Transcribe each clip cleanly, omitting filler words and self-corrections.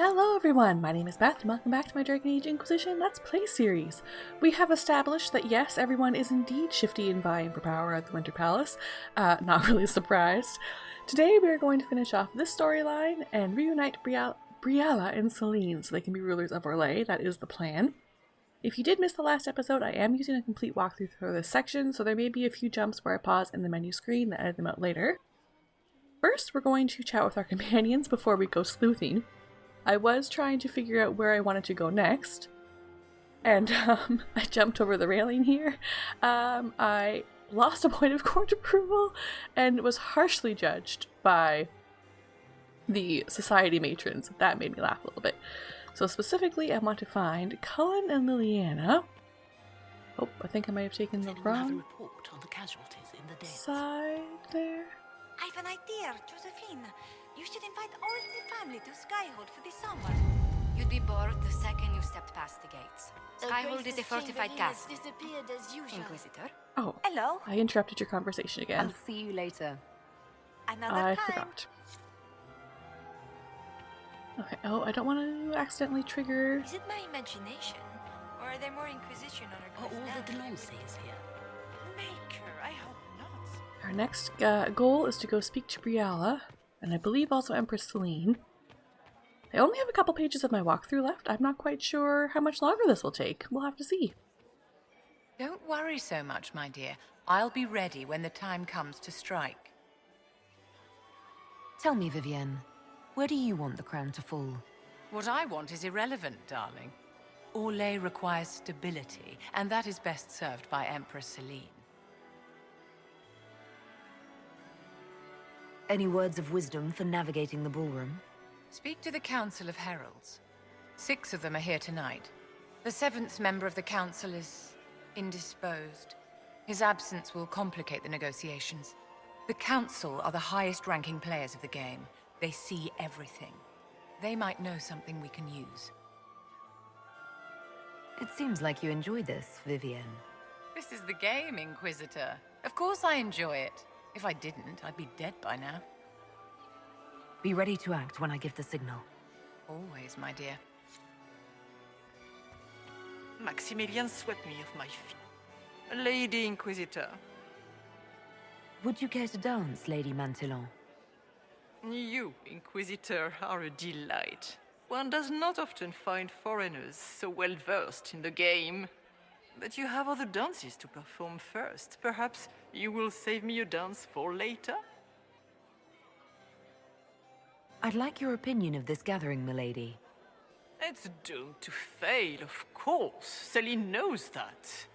Hello everyone, my name is Beth and welcome back to my Dragon Age Inquisition Let's Play series. We have established that yes, everyone is indeed shifty and vying for power at the Winter Palace. Not really surprised. Today we are going to finish off this storyline and reunite Briella and Celine so they can be rulers of Orlais. That is the plan. If you did miss the last episode, I am using a complete walkthrough for this section, so there may be a few jumps where I pause in the menu screen that edit them out later. First, we're going to chat with our companions before we go sleuthing. I was trying to figure out where I wanted to go next, and I jumped over the railing here. I lost a point of court approval and was harshly judged by the society matrons. That made me laugh a little bit. So specifically, I want to find Cullen and Liliana. Oh, I think I might have taken the wrong report on the casualties in the side there. I've an idea, Josephine. You should invite all the family to Skyhold for the summer. You'd be bored the second you stepped past the gates. Skyhold is a fortified castle. Disappeared as usual. Inquisitor? Oh, Hello. I interrupted your conversation again. I'll see you later. Another I time. forgot. Okay, oh, I don't want to accidentally trigger. Is it my imagination? Or are there more Inquisition on our Are quest all now? the Delonces here? Maker, I hope not. Our next goal is to go speak to Briella, and I believe also Empress Celine. I only have a couple pages of my walkthrough left. I'm not quite sure how much longer this will take. We'll have to see. Don't worry so much, my dear. I'll be ready when the time comes to strike. Tell me, Vivienne, where do you want the crown to fall? What I want is irrelevant, darling. Orlais requires stability, and that is best served by Empress Celine. Any words of wisdom for navigating the ballroom? Speak to the Council of Heralds. 6 of them are here tonight. The 7th member of the Council is indisposed. His absence will complicate the negotiations. The Council are the highest-ranking players of the game. They see everything. They might know something we can use. It seems like you enjoy this, Vivienne. This is the game, Inquisitor. Of course I enjoy it. If I didn't, I'd be dead by now. Be ready to act when I give the signal. Always, my dear. Maximilian swept me off my feet. Lady Inquisitor. Would you care to dance, Lady Mantillon? You, Inquisitor, are a delight. One does not often find foreigners so well versed in the game. But you have other dances to perform first. Perhaps you will save me a dance for later? I'd like your opinion of this gathering, milady. It's doomed to fail, of course. Celine knows that.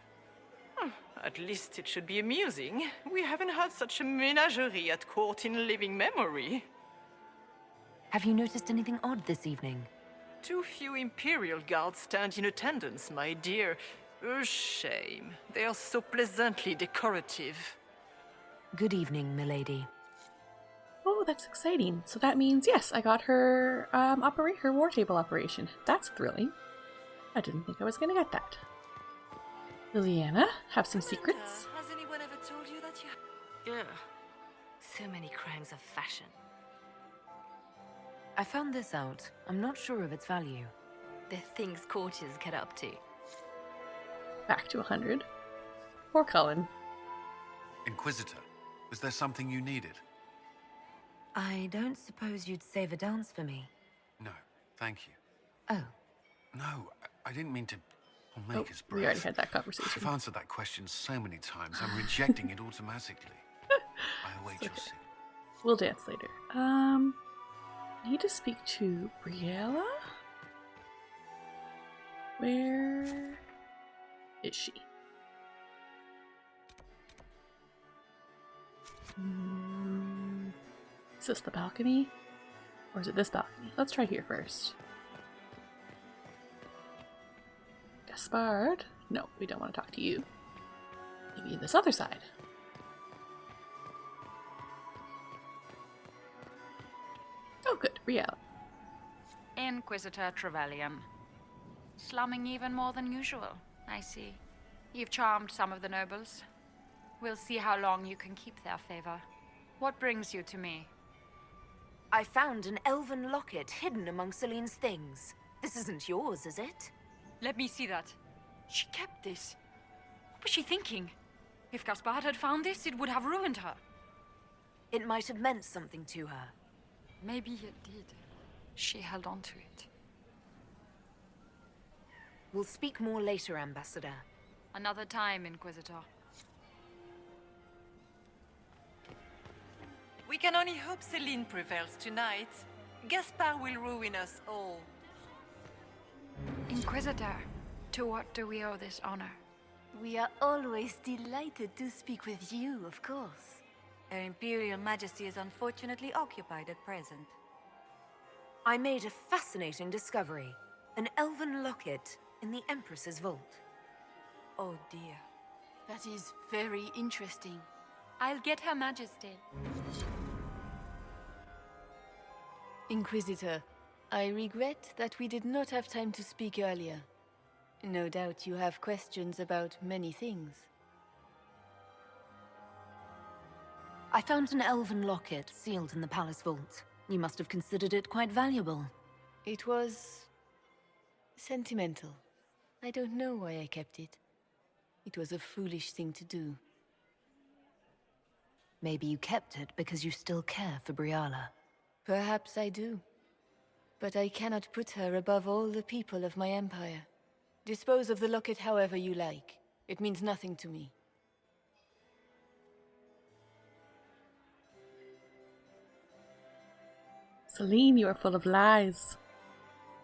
At least it should be amusing. We haven't had such a menagerie at court in living memory. Have you noticed anything odd this evening? Too few Imperial guards stand in attendance, my dear. A shame. They are so pleasantly decorative. Good evening, milady. Oh, that's exciting. So that means, yes, I got her her war table operation. That's thrilling. I didn't think I was going to get that. Liliana, have some secrets? Has anyone ever told you that you... Ugh. So many crimes of fashion. I found this out. I'm not sure of its value. The things courtiers get up to. Back to 100. Poor Cullen. Inquisitor, was there something you needed? I don't suppose you'd save a dance for me? No, thank you. Oh. No, I didn't mean to make us breath. We already had that conversation. I've answered that question so many times, I'm rejecting it automatically. I await your signal. We'll dance later. Need to speak to Briella? Where is she? Is this the balcony? Or is it this balcony? Let's try here first. Gaspard? No, we don't want to talk to you. Maybe this other side. Oh good, Brielle. Inquisitor Trevelyan. Slumming even more than usual, I see. You've charmed some of the nobles. We'll see how long you can keep their favor. What brings you to me? I found an elven locket hidden among Celine's things. This isn't yours, is it? Let me see that. She kept this. What was she thinking? If Gaspard had found this, it would have ruined her. It might have meant something to her. Maybe it did. She held on to it. We'll speak more later, Ambassador. Another time, Inquisitor. We can only hope Celine prevails tonight. Gaspard will ruin us all. Inquisitor, to what do we owe this honor? We are always delighted to speak with you, of course. Her Imperial Majesty is unfortunately occupied at present. I made a fascinating discovery. An elven locket in the Empress's vault. Oh dear. That is very interesting. I'll get Her Majesty. Inquisitor, I regret that we did not have time to speak earlier. No doubt you have questions about many things. I found an elven locket sealed in the palace vault. You must have considered it quite valuable. It was sentimental. I don't know why I kept it. It was a foolish thing to do. Maybe you kept it because you still care for Briala. Perhaps I do. But I cannot put her above all the people of my empire. Dispose of the locket however you like. It means nothing to me. Celine, you are full of lies.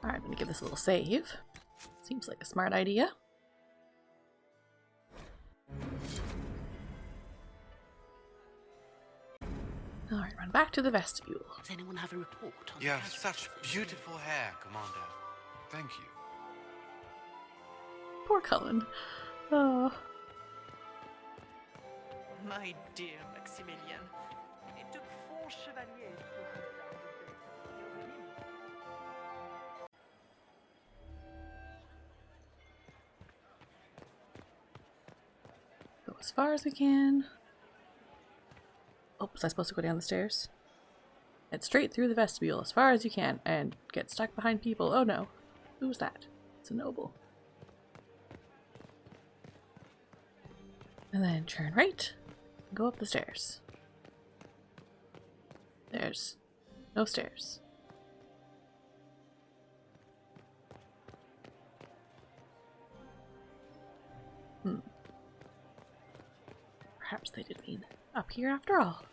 Alright, I'm gonna give this a little save. Seems like a smart idea. Alright, run back to the vestibule. Does anyone have a report on You the have casualties? such beautiful hair, Commander. Thank you. Poor Cullen. Oh. My dear Maximilian, it took 4 chevaliers to hunt down the dead. Go as far as we can. Oh, was I supposed to go down the stairs? Head straight through the vestibule as far as you can and get stuck behind people. Oh no. Who's that? It's a noble. And then turn right. And go up the stairs. There's no stairs. Perhaps they did mean up here after all.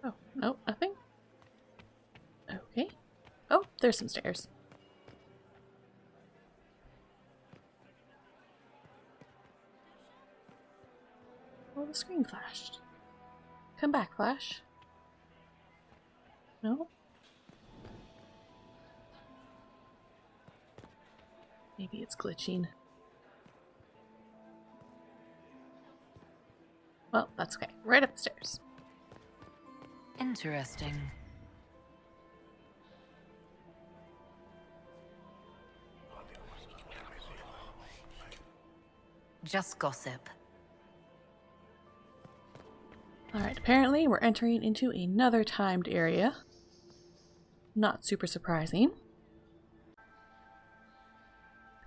Oh, no, nothing. Okay. Oh, there's some stairs. Oh, the screen flashed. Come back, Flash. No? Maybe it's glitching. Well, that's okay. Right up the stairs. Interesting. Just gossip. Alright, apparently we're entering into another timed area. Not super surprising.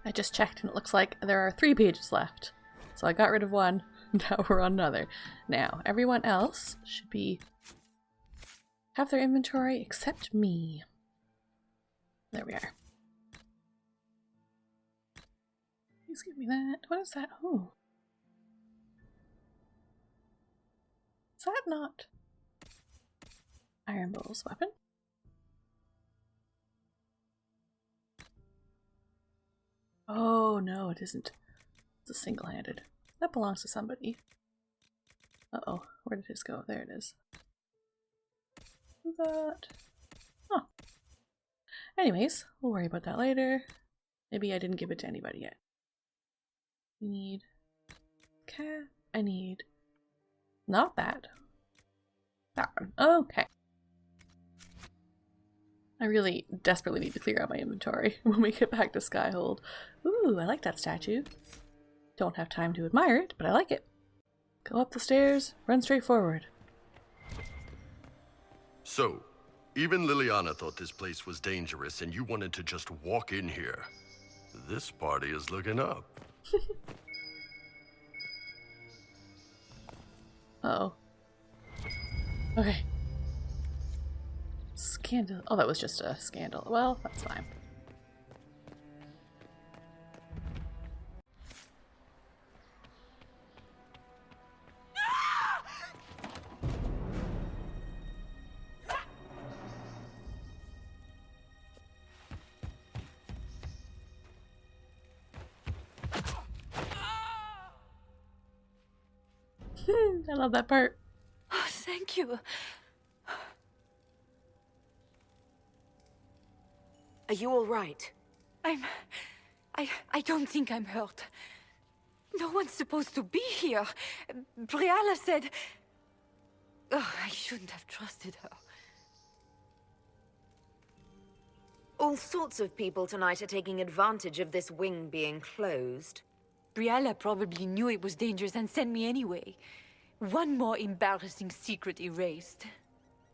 I just checked and it looks like there are 3 pages left. So I got rid of one, now we're on another. Now, everyone else should have their inventory except me. There we are. Please give me that. What is that? Oh. Is that not Iron Bull's weapon? Oh no, it isn't. It's a single-handed. That belongs to somebody. Uh-oh, where did his go? There it is. Who's that? Huh. Anyways, we'll worry about that later. Maybe I didn't give it to anybody yet. We need cat. I need not that. That one. Okay. I really desperately need to clear out my inventory when we get back to Skyhold. Ooh, I like that statue. Don't have time to admire it, but I like it. Go up the stairs, run straight forward. So, even Liliana thought this place was dangerous and you wanted to just walk in here. This party is looking up. Uh-oh. Okay. Scandal. Oh, that was just a scandal. Well, that's fine. I love that part. Oh, thank you. Are you all right? I don't think I'm hurt. No one's supposed to be here. Briala said... Oh, I shouldn't have trusted her. All sorts of people tonight are taking advantage of this wing being closed. Briala probably knew it was dangerous and sent me anyway. One more embarrassing secret erased.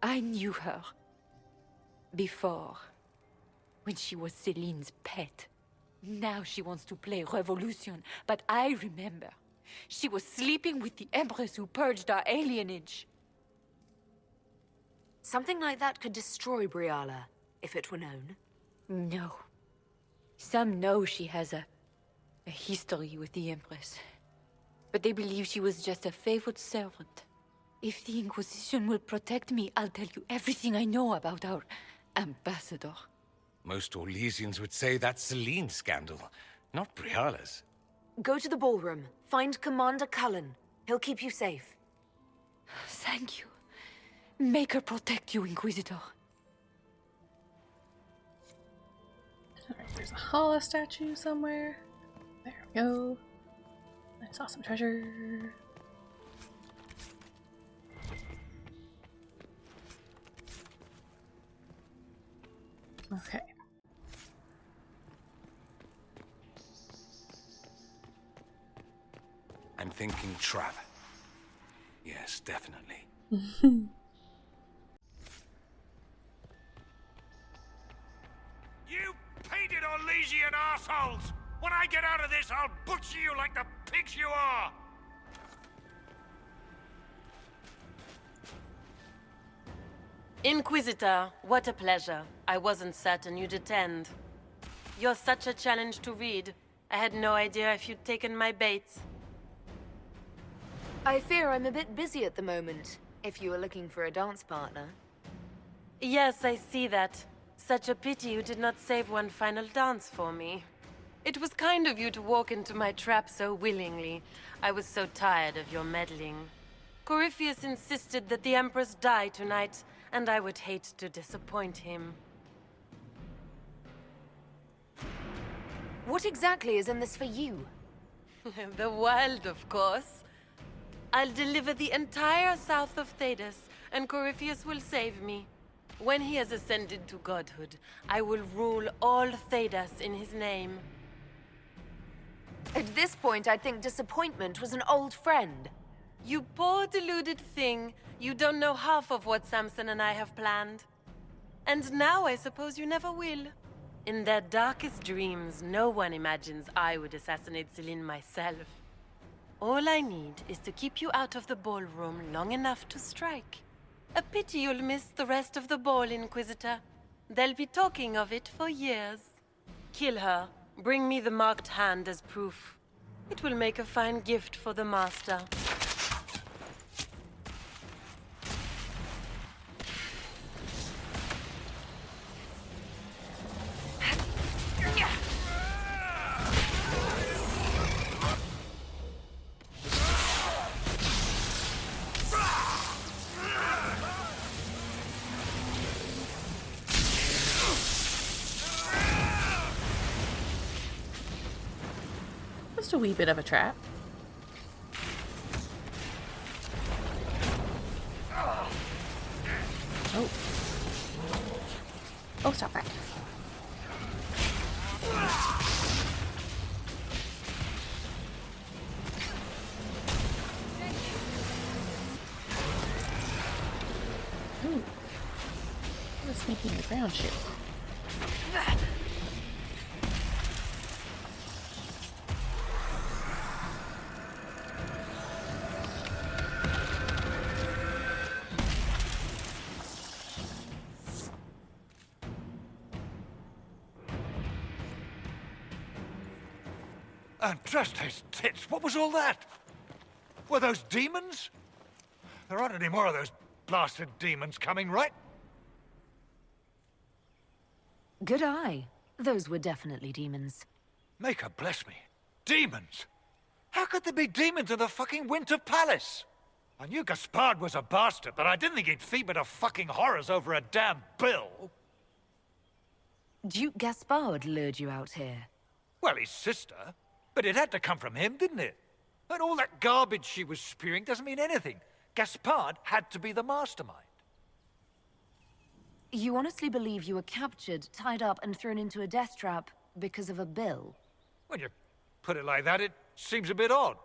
I knew her. Before. When she was Celine's pet. Now she wants to play Revolution, but I remember. She was sleeping with the Empress who purged our alienage. Something like that could destroy Briala, if it were known. No. Some know she has a history with the Empress. But they believe she was just a favored servant. If the Inquisition will protect me, I'll tell you everything I know about our ambassador. Most Orlesians would say that's Celine's scandal, not Briala's. Go to the ballroom. Find Commander Cullen. He'll keep you safe. Thank you. Make her protect you, Inquisitor. Alright, there's a Hala statue somewhere. There we go. I saw some treasure. Okay. I'm thinking trap. Yes, definitely. You painted Orlesian assholes! When I get out of this, I'll butcher you like the pigs you are! Inquisitor, what a pleasure. I wasn't certain you'd attend. You're such a challenge to read. I had no idea if you'd taken my bait. I fear I'm a bit busy at the moment, if you were looking for a dance partner. Yes, I see that. Such a pity you did not save one final dance for me. It was kind of you to walk into my trap so willingly. I was so tired of your meddling. Corypheus insisted that the Empress die tonight, and I would hate to disappoint him. What exactly is in this for you? The wild, of course. I'll deliver the entire south of Thedas, and Corypheus will save me. When he has ascended to godhood, I will rule all Thedas in his name. At this point, I'd think disappointment was an old friend. You poor deluded thing. You don't know half of what Samson and I have planned. And now I suppose you never will. In their darkest dreams, no one imagines I would assassinate Celine myself. All I need is to keep you out of the ballroom long enough to strike. A pity you'll miss the rest of the ball, Inquisitor. They'll be talking of it for years. Kill her. Bring me the marked hand as proof. It will make a fine gift for the Master. Just a wee bit of a trap. Oh. Oh, stop that. Ooh. What's making the ground shake? And trust his tits, what was all that? Were those demons? There aren't any more of those blasted demons coming, right? Good eye. Those were definitely demons. Maker bless me. Demons? How could there be demons in the fucking Winter Palace? I knew Gaspard was a bastard, but I didn't think he'd feed me to fucking horrors over a damn bill. Duke Gaspard lured you out here. Well, his sister. But it had to come from him, didn't it? And all that garbage she was spewing doesn't mean anything. Gaspard had to be the mastermind. You honestly believe you were captured, tied up, and thrown into a death trap because of a bill? When you put it like that, it seems a bit odd.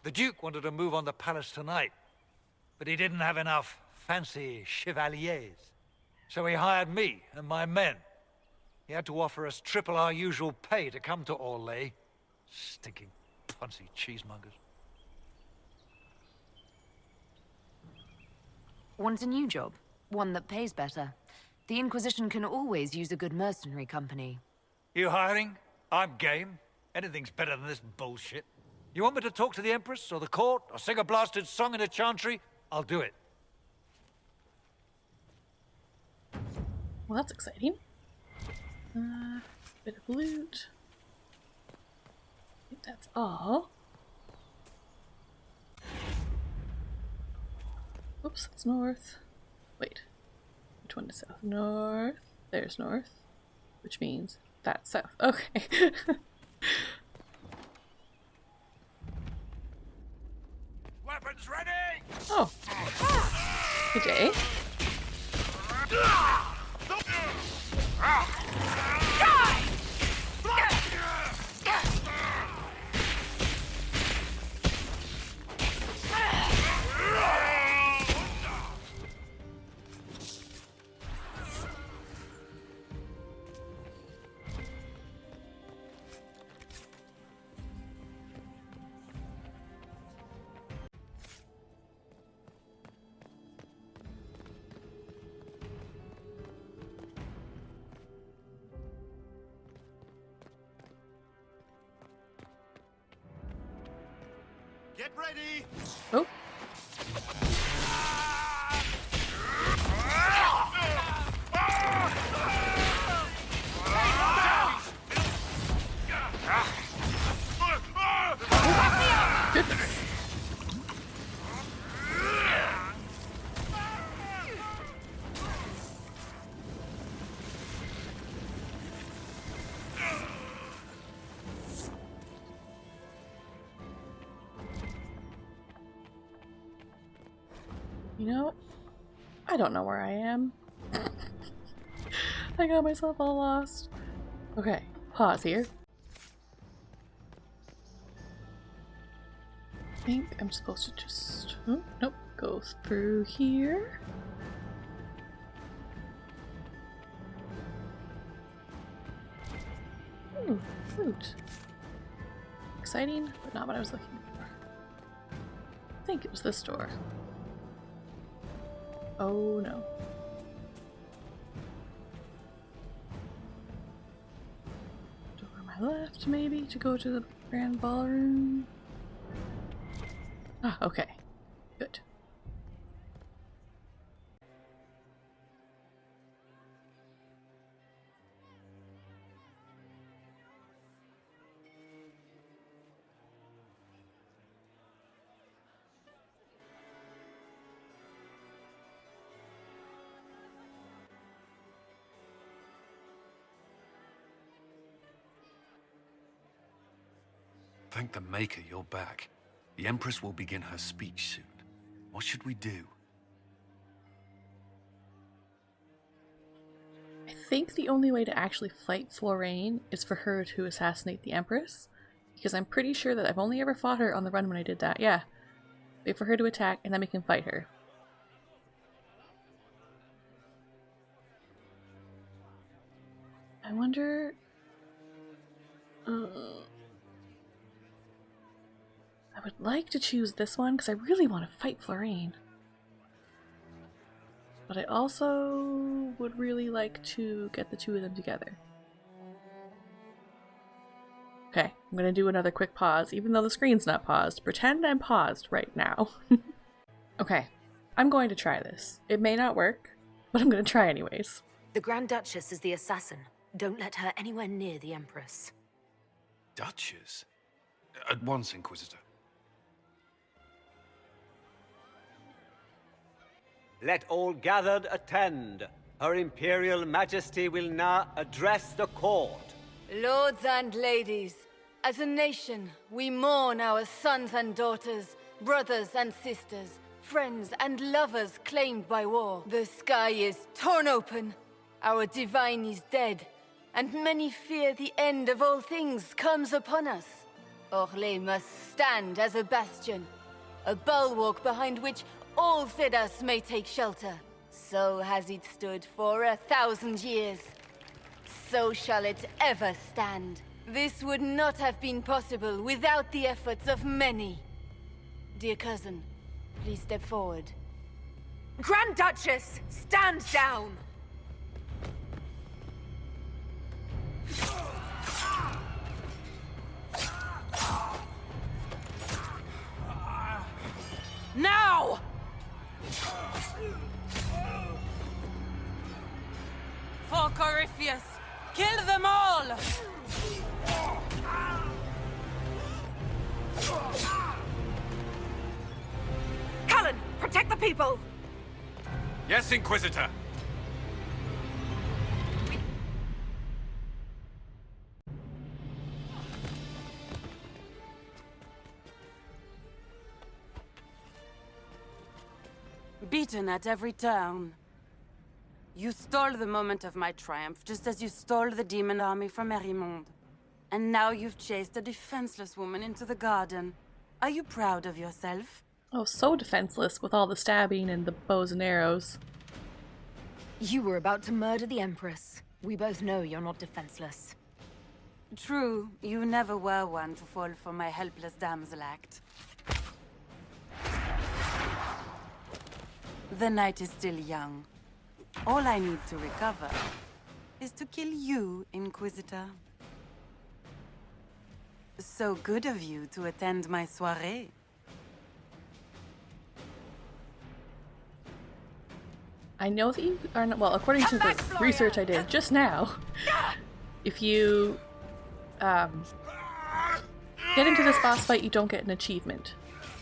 The Duke wanted to move on the palace tonight, but he didn't have enough fancy chevaliers. So he hired me and my men. He had to offer us triple our usual pay to come to Orlais. Stinking punsy cheesemongers. Want a new job? One that pays better. The Inquisition can always use a good mercenary company. You hiring? I'm game. Anything's better than this bullshit. You want me to talk to the Empress, or the court, or sing a blasted song in a chantry? I'll do it. Well, that's exciting. Bit of loot. I think that's all. Oops, that's north. Wait. Which one is south? North. There's north. Which means that's south. Okay. Weapons ready! Oh. Good day. Get ready! Oh. Goodness. You know, I don't know where I am. I got myself all lost. Okay, pause here. I think I'm supposed to just... Oh, nope, go through here. Ooh, fruit. Exciting, but not what I was looking for. I think it was this door. Oh no. Door on my left, maybe, to go to the grand ballroom. Ah, okay. Good. Thank the Maker you're back. The Empress will begin her speech soon. What should we do? I think the only way to actually fight Florane is for her to assassinate the Empress. Because I'm pretty sure that I've only ever fought her on the run when I did that. Yeah. Wait for her to attack and then we can fight her. I wonder... I would like to choose this one because I really want to fight Florine. But I also would really like to get the two of them together. Okay, I'm gonna do another quick pause, even though the screen's not paused. Pretend I'm paused right now. Okay, I'm going to try this. It may not work, but I'm gonna try anyways. The Grand Duchess is the assassin. Don't let her anywhere near the Empress. Duchess? At once, Inquisitor. Let all gathered attend. Her Imperial Majesty will now address the court. Lords and ladies, as a nation, we mourn our sons and daughters, brothers and sisters, friends and lovers claimed by war. The sky is torn open, our divine is dead, and many fear the end of all things comes upon us. Orlais must stand as a bastion, a bulwark behind which all Thedas may take shelter. So has it stood for 1,000 years. So shall it ever stand. This would not have been possible without the efforts of many. Dear cousin, please step forward. Grand Duchess, stand down! Now! For Corypheus, kill them all! Cullen, protect the people! Yes, Inquisitor! Beaten at every turn. You stole the moment of my triumph, just as you stole the demon army from Merimonde. And now you've chased a defenseless woman into the garden. Are you proud of yourself? Oh, so defenseless with all the stabbing and the bows and arrows. You were about to murder the Empress. We both know you're not defenseless. True, you never were one to fall for my helpless damsel act. The night is still young. All I need to recover is to kill you, Inquisitor. So good of you to attend my soirée. I know that you are not, well, according to the research I did just now, if you get into this boss fight, you don't get an achievement.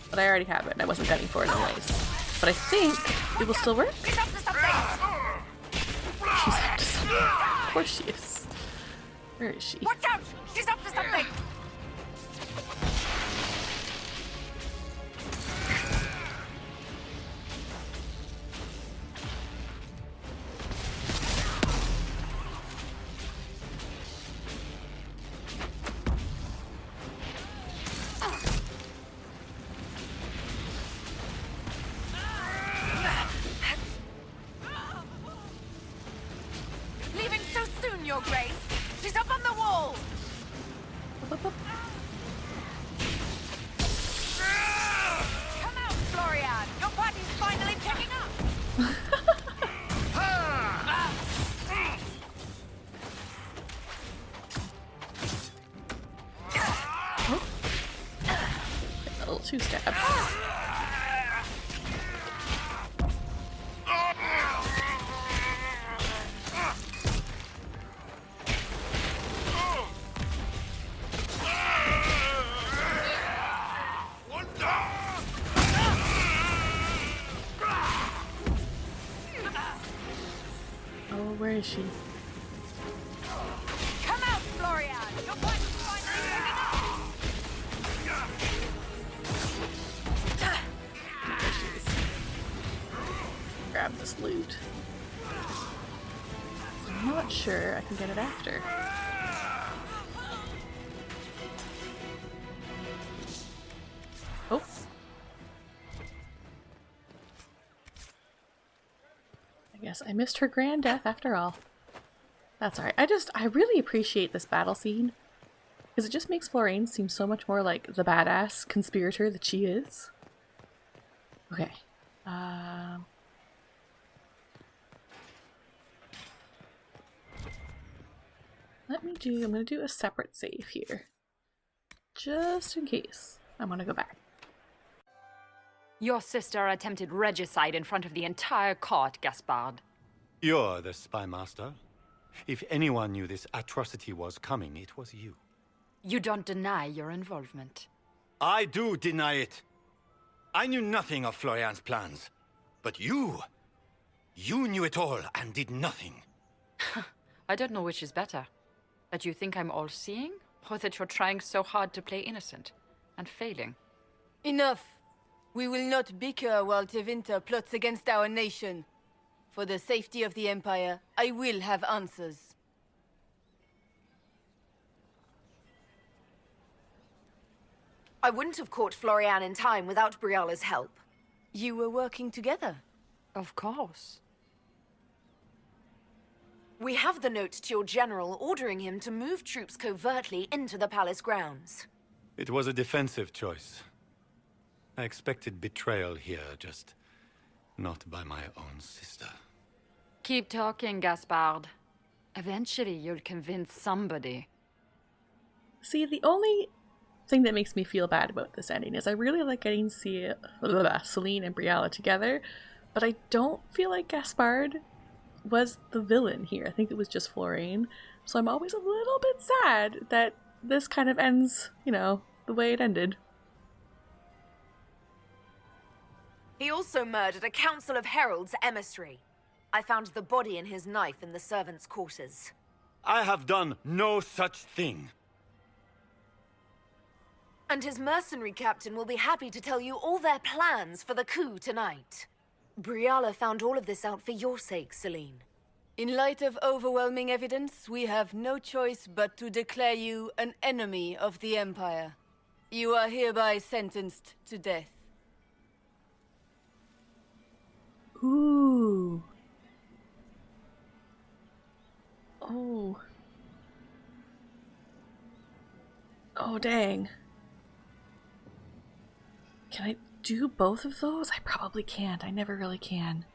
But I already have it, and I wasn't gunning for it anyways. But I think it will still work. She's up to something! Of course she is. Where is she? Watch out! She's up to something! Leaving so soon, Your Grace! She's up on the wall! Come out, Florian! Your party's finally picking up! A little two-stab. Oh, where is she? Come out, Florian! Your party's finally picking up! Grab this loot. I'm not sure I can get it after. Oh. I guess I missed her grand death after all. That's alright. I really appreciate this battle scene. Because it just makes Florine seem so much more like the badass conspirator that she is. Okay. I'm gonna do a separate save here. Just in case I want to go back. Your sister attempted regicide in front of the entire court, Gaspard. You're the spy master. If anyone knew this atrocity was coming, it was you. You don't deny your involvement. I do deny it. I knew nothing of Florian's plans. But you knew it all and did nothing. I don't know which is better. That you think I'm all-seeing, or that you're trying so hard to play innocent and failing? Enough. We will not bicker while Tevinter plots against our nation. For the safety of the Empire, I will have answers. I wouldn't have caught Florian in time without Briala's help. You were working together? Of course. We have the note to your general ordering him to move troops covertly into the palace grounds. It was a defensive choice. I expected betrayal here, just not by my own sister. Keep talking, Gaspard. Eventually you'll convince somebody. See, the only thing that makes me feel bad about this ending is I really like getting to see Celine and Briala together, but I don't feel like Gaspard was the villain here. I think it was just Florine. So I'm always a little bit sad that this kind of ends, you know, the way it ended. He also murdered a Council of Heralds emissary. I found the body and his knife in the servants' quarters. I have done no such thing. And his mercenary captain will be happy to tell you all their plans for the coup tonight. Briala found all of this out for your sake, Celine. In light of overwhelming evidence, we have no choice but to declare you an enemy of the Empire. You are hereby sentenced to death. Ooh. Oh. Oh, dang. Can I do both of those? I probably can't. I never really can.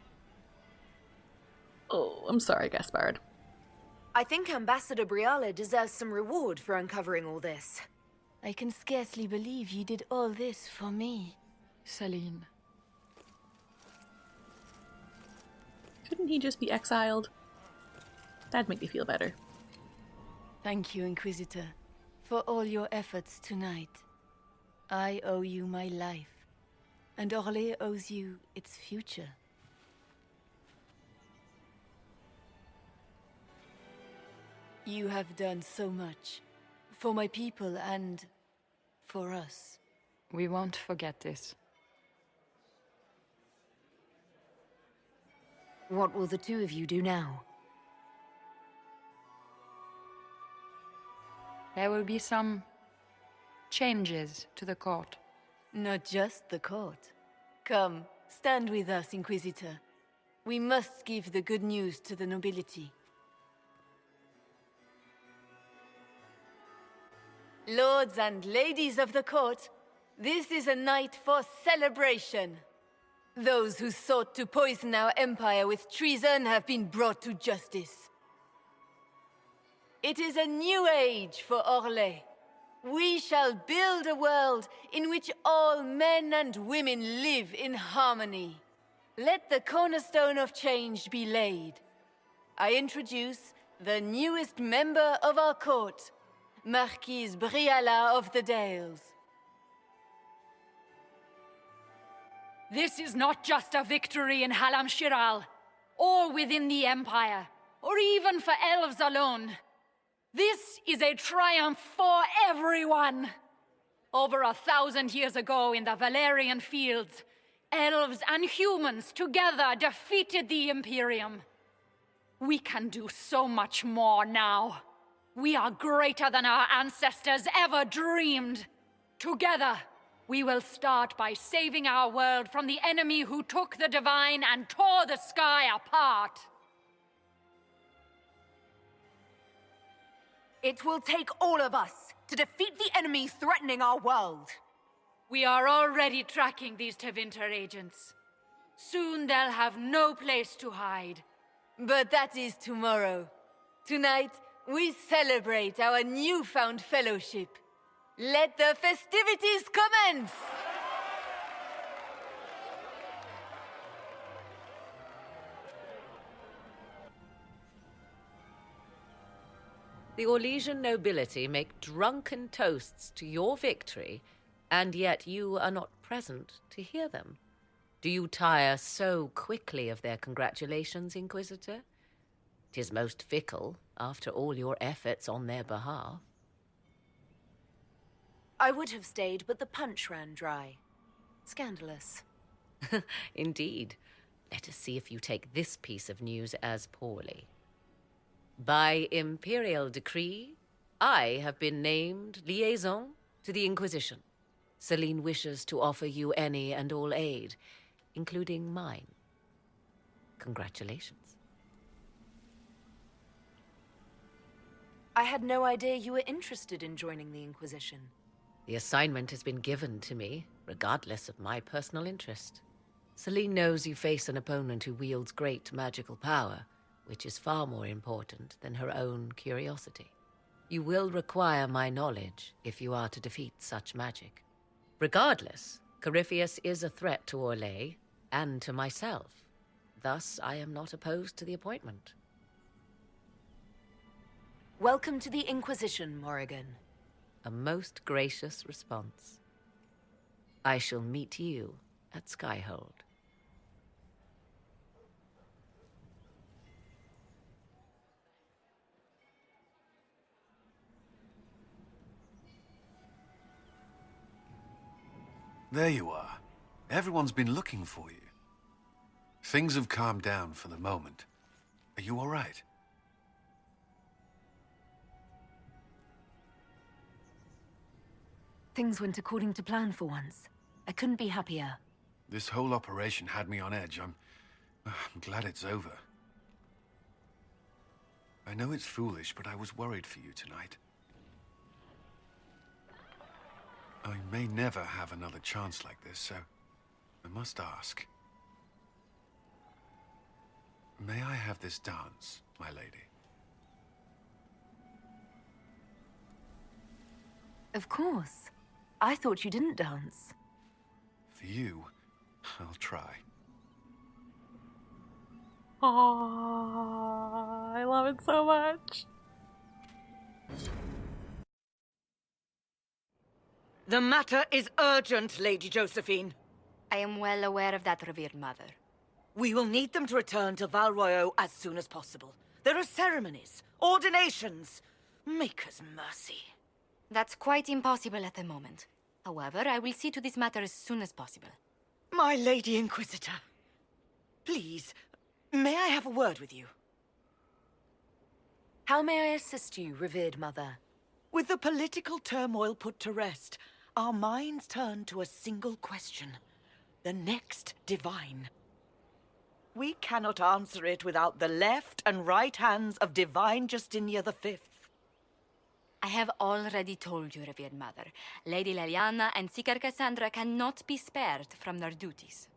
Oh, I'm sorry, Gaspard. I think Ambassador Briala deserves some reward for uncovering all this. I can scarcely believe you did all this for me. Celine. Couldn't he just be exiled? That'd make me feel better. Thank you, Inquisitor, for all your efforts tonight. I owe you my life, and Orlais owes you its future. You have done so much, for my people and for us. We won't forget this. What will the two of you do now? There will be some changes to the court. Not just the court. Come, stand with us, Inquisitor. We must give the good news to the nobility. Lords and ladies of the court, this is a night for celebration. Those who sought to poison our empire with treason have been brought to justice. It is a new age for Orlais. We shall build a world in which all men and women live in harmony. Let the cornerstone of change be laid. I introduce the newest member of our court, Marquise Briala of the Dales. This is not just a victory in Halam Shiral, or within the Empire, or even for elves alone. This is a triumph for everyone! Over 1,000 years ago in the Valerian fields, elves and humans together defeated the Imperium. We can do so much more now. We are greater than our ancestors ever dreamed. Together, we will start by saving our world from the enemy who took the divine and tore the sky apart. It will take all of us to defeat the enemy threatening our world. We are already tracking these Tevinter agents. Soon they'll have no place to hide. But that is tomorrow. Tonight, we celebrate our newfound fellowship. Let the festivities commence! The Orlesian nobility make drunken toasts to your victory, and yet you are not present to hear them. Do you tire so quickly of their congratulations, Inquisitor? 'Tis most fickle, after all your efforts on their behalf. I would have stayed, but the punch ran dry. Scandalous. Indeed. Let us see if you take this piece of news as poorly. By imperial decree, I have been named liaison to the Inquisition. Celine wishes to offer you any and all aid, including mine. Congratulations. I had no idea you were interested in joining the Inquisition. The assignment has been given to me, regardless of my personal interest. Celine knows you face an opponent who wields great magical power, which is far more important than her own curiosity. You will require my knowledge if you are to defeat such magic. Regardless, Corypheus is a threat to Orlais and to myself. Thus, I am not opposed to the appointment. Welcome to the Inquisition, Morrigan. A most gracious response. I shall meet you at Skyhold. There you are. Everyone's been looking for you. Things have calmed down for the moment. Are you all right? Things went according to plan for once. I couldn't be happier. This whole operation had me on edge. I'm glad it's over. I know it's foolish, but I was worried for you tonight. I may never have another chance like this, so I must ask. May I have this dance, my lady? Of course. I thought you didn't dance. For you, I'll try. Aww, I love it so much. The matter is urgent, Lady Josephine. I am well aware of that, revered mother. We will need them to return to Val Royeaux as soon as possible. There are ceremonies, ordinations. Make us mercy. That's quite impossible at the moment. However, I will see to this matter as soon as possible. My Lady Inquisitor, please, may I have a word with you? How may I assist you, revered mother? With the political turmoil put to rest, our minds turn to a single question. The next divine. We cannot answer it without the left and right hands of Divine Justinia V. I have already told you, revered mother. Lady Leliana and Seeker Cassandra cannot be spared from their duties.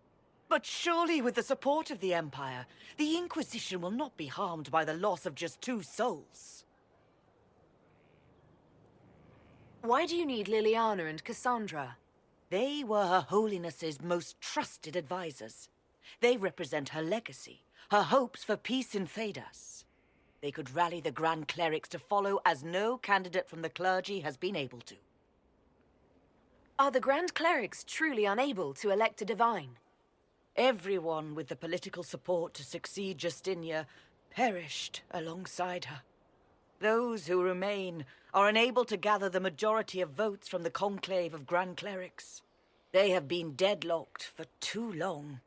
But surely with the support of the Empire, the Inquisition will not be harmed by the loss of just 2 souls. Why do you need Liliana and Cassandra? They were Her Holiness's most trusted advisors. They represent her legacy, her hopes for peace in Thedas. They could rally the Grand Clerics to follow as no candidate from the clergy has been able to. Are the Grand Clerics truly unable to elect a divine? Everyone with the political support to succeed Justinia perished alongside her. Those who remain are unable to gather the majority of votes from the conclave of Grand Clerics. They have been deadlocked for too long.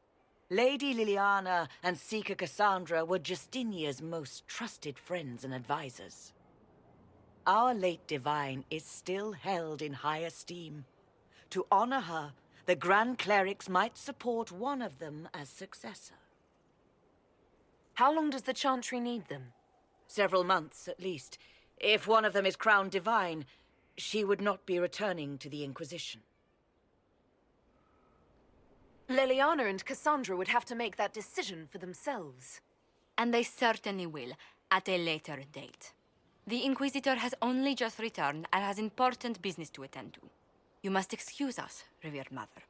Lady Liliana and Seeker Cassandra were Justinia's most trusted friends and advisors. Our late divine is still held in high esteem. To honor her, the Grand Clerics might support one of them as successor. How long does the Chantry need them? Several months, at least. If one of them is crowned divine, she would not be returning to the Inquisition. Liliana and Cassandra would have to make that decision for themselves. And they certainly will, at a later date. The Inquisitor has only just returned and has important business to attend to. You must excuse us, revered mother.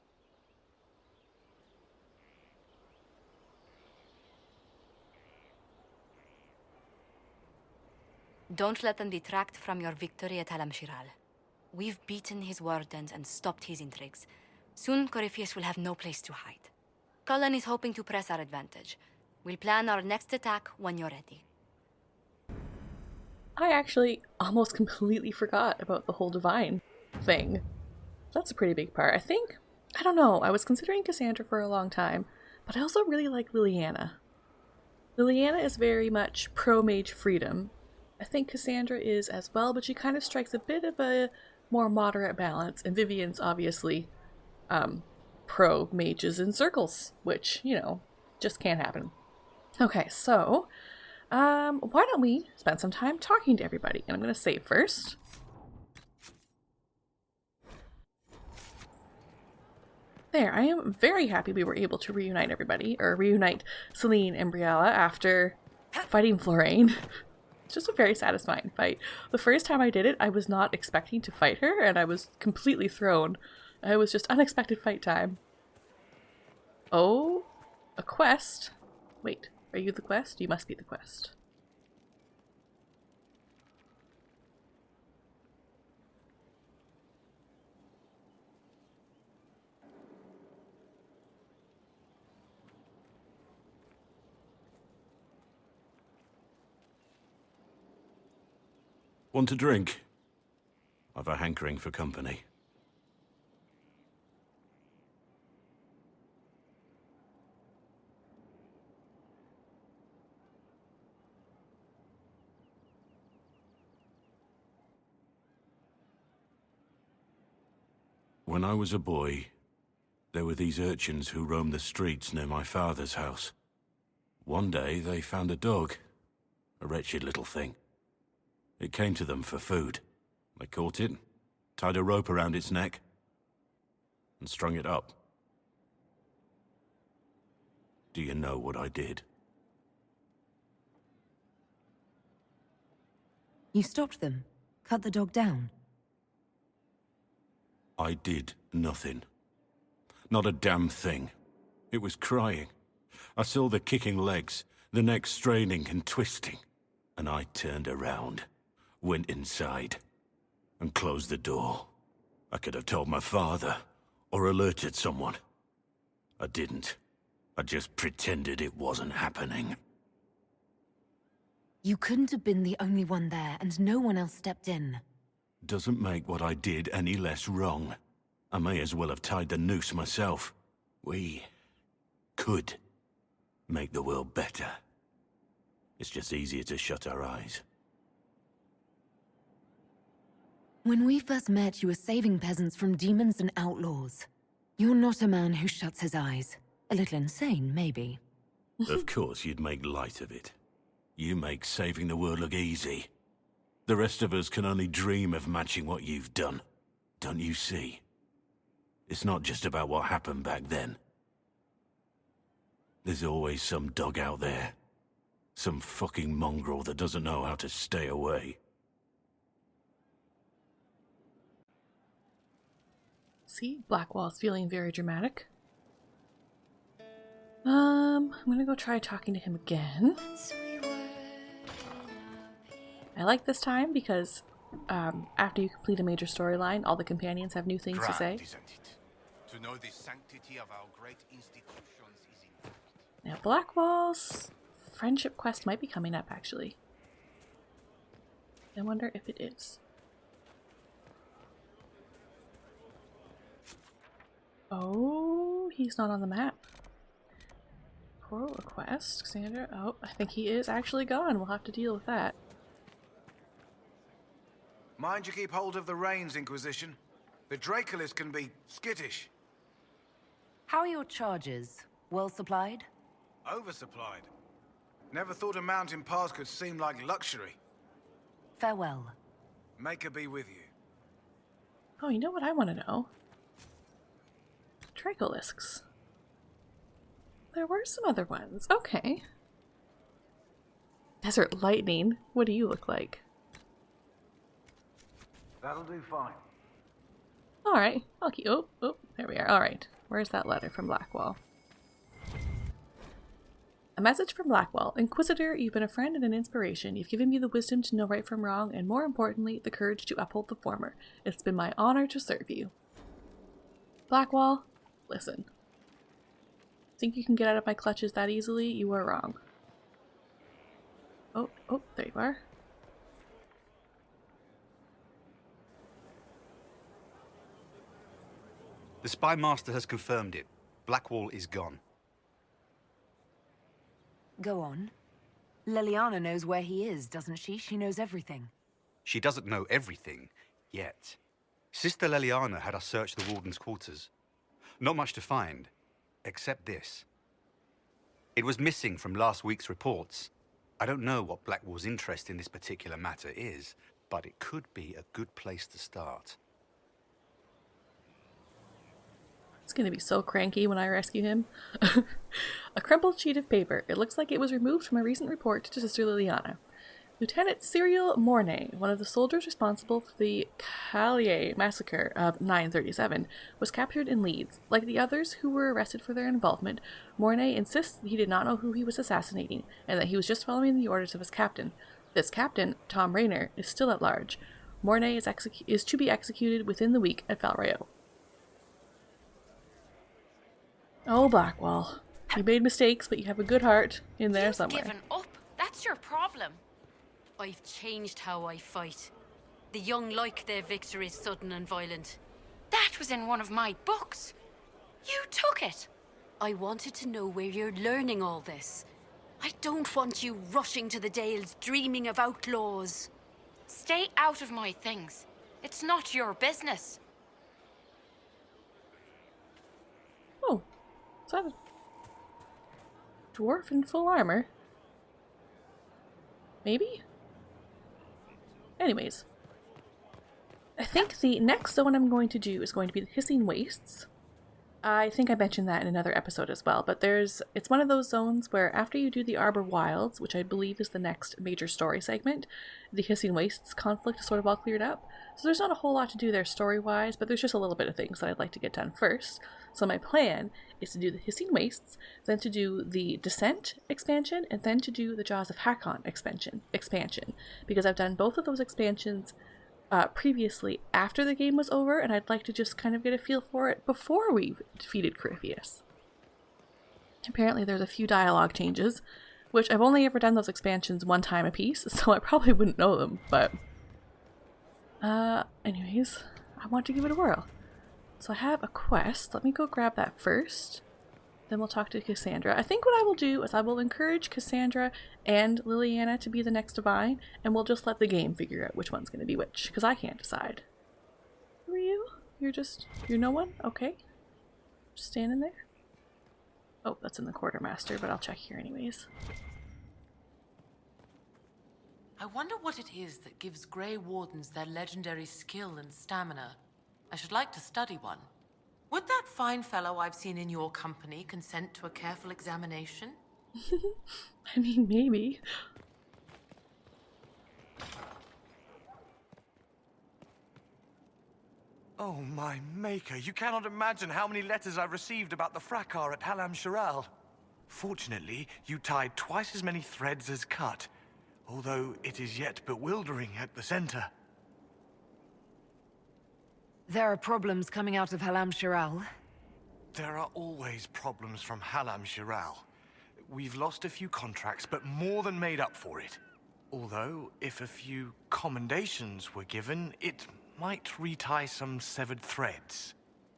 Don't let them detract from your victory at Halam-Shiral. We've beaten his wardens and stopped his intrigues. Soon, Corypheus will have no place to hide. Cullen is hoping to press our advantage. We'll plan our next attack when you're ready. I actually almost completely forgot about the whole divine thing. That's a pretty big part. I don't know, I was considering Cassandra for a long time, but I also really like Liliana. Liliana is very much pro-mage freedom. I think Cassandra is as well, but she kind of strikes a bit of a more moderate balance, and Vivian's obviously pro-mages in circles, which, you know, just can't happen. Okay, so, why don't we spend some time talking to everybody? And I'm going to save first. There, I am very happy we were able to reunite everybody, or reunite Celine and Briella after fighting Florane. It's just a very satisfying fight. The first time I did it, I was not expecting to fight her, and I was completely thrown. It was just unexpected fight time. Oh, a quest. Wait, are you the quest? You must be the quest. Want a drink? I've a hankering for company. When I was a boy, there were these urchins who roamed the streets near my father's house. One day, they found a dog. A wretched little thing. It came to them for food. They caught it, tied a rope around its neck, and strung it up. Do you know what I did? You stopped them? Cut the dog down? I did nothing. Not a damn thing. It was crying. I saw the kicking legs, the neck straining and twisting, and I turned around, went inside, and closed the door. I could have told my father, or alerted someone. I didn't. I just pretended it wasn't happening. You couldn't have been the only one there, and no one else stepped in. Doesn't make what I did any less wrong. I may as well have tied the noose myself. We could make the world better. It's just easier to shut our eyes. When we first met, you were saving peasants from demons and outlaws. You're not a man who shuts his eyes. A little insane, maybe. Of course you'd make light of it. You make saving the world look easy. The rest of us can only dream of matching what you've done. Don't you see? It's not just about what happened back then. There's always some dog out there. Some fucking mongrel that doesn't know how to stay away. See, Blackwall's feeling very dramatic. I'm gonna go try talking to him again. I like this time because after you complete a major storyline, all the companions have new things to say. To know the sanctity of our great institutions is important. Now, Blackwall's friendship quest might be coming up, actually. I wonder if it is. Oh, he's not on the map. Coral request, Cassandra. Oh, I think he is actually gone. We'll have to deal with that. Mind you keep hold of the reins, Inquisition. The Dracolis can be skittish. How are your charges? Well supplied? Oversupplied. Never thought a mountain pass could seem like luxury. Farewell. Make her be with you. Oh, you know what I want to know? Dracolisks. There were some other ones. Okay. Desert lightning. What do you look like? That'll do fine. Alright. I'll keep. Oh, there we are. Alright. Where's that letter from Blackwall? A message from Blackwall. Inquisitor, you've been a friend and an inspiration. You've given me the wisdom to know right from wrong, and more importantly, the courage to uphold the former. It's been my honor to serve you. Blackwall, listen. Think you can get out of my clutches that easily? You are wrong. Oh, there you are. The Spy Master has confirmed it. Blackwall is gone. Go on. Liliana knows where he is, doesn't she? She knows everything. She doesn't know everything, yet. Sister Liliana had us search the Warden's quarters. Not much to find, except this. It was missing from last week's reports. I don't know what Blackwall's interest in this particular matter is, but it could be a good place to start. It's gonna be so cranky when I rescue him. A crumpled sheet of paper. It looks like it was removed from a recent report to Sister Liliana. Lieutenant Cyril Mornay, one of the soldiers responsible for the Calais massacre of 937, was captured in Leeds. Like the others who were arrested for their involvement, Mornay insists he did not know who he was assassinating, and that he was just following the orders of his captain. This captain, Tom Rayner, is still at large. Mornay is to be executed within the week at Valrayo. Oh, Blackwall. You made mistakes, but you have a good heart in there somewhere. You've given up. That's your problem. I've changed how I fight. The young like their victories sudden and violent. That was in one of my books. You took it. I wanted to know where you're learning all this. I don't want you rushing to the Dales dreaming of outlaws. Stay out of my things. It's not your business. Oh, is that a dwarf in full armor? Maybe? Anyways, I think the next zone I'm going to do is going to be the Hissing Wastes. I think I mentioned that in another episode as well, but it's one of those zones where after you do the Arbor Wilds, which I believe is the next major story segment, the Hissing Wastes conflict is sort of all cleared up. So there's not a whole lot to do there story-wise, but there's just a little bit of things that I'd like to get done first. So my plan is to do the Hissing Wastes, then to do the Descent expansion, and then to do the Jaws of Hakon expansion, because I've done both of those expansions previously after the game was over, and I'd like to just kind of get a feel for it before we defeated Corypheus. Apparently there's a few dialogue changes, which I've only ever done those expansions one time a piece, so I probably wouldn't know them, but anyways, I want to give it a whirl. So I have a quest. Let me go grab that first. Then we'll talk to Cassandra. I think what I will do is I will encourage Cassandra and Liliana to be the next divine, and we'll just let the game figure out which one's going to be which, because I can't decide. Who are you? You're no one? Okay. Just standing there. Oh, that's in the quartermaster, but I'll check here anyways. I wonder what it is that gives Grey Wardens their legendary skill and stamina. I should like to study one. Would that fine fellow I've seen in your company consent to a careful examination? I mean, maybe. Oh, my maker, you cannot imagine how many letters I've received about the fracas at Halam Shiral. Fortunately, you tied twice as many threads as cut, although it is yet bewildering at the center. There are problems coming out of Halam Shiral. There are always problems from Halam Shiral. We've lost a few contracts, but more than made up for it. Although, if a few commendations were given, it might retie some severed threads.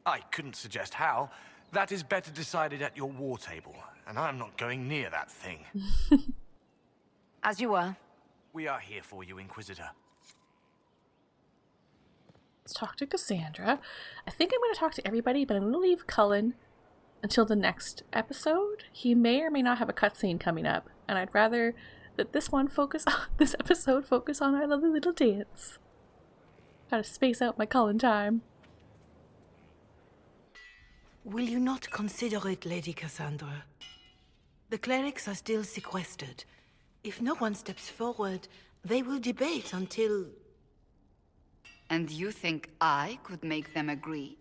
I couldn't suggest how. That is better decided at your war table, and I'm not going near that thing. As you were. We are here for you, Inquisitor. Let's talk to Cassandra. I think I'm going to talk to everybody, but I'm going to leave Cullen until the next episode. He may or may not have a cutscene coming up, and I'd rather that this episode focus on our lovely little dance. Gotta space out my Cullen time. Will you not consider it, Lady Cassandra? The clerics are still sequestered. If no one steps forward, they will debate until... And you think I could make them agree?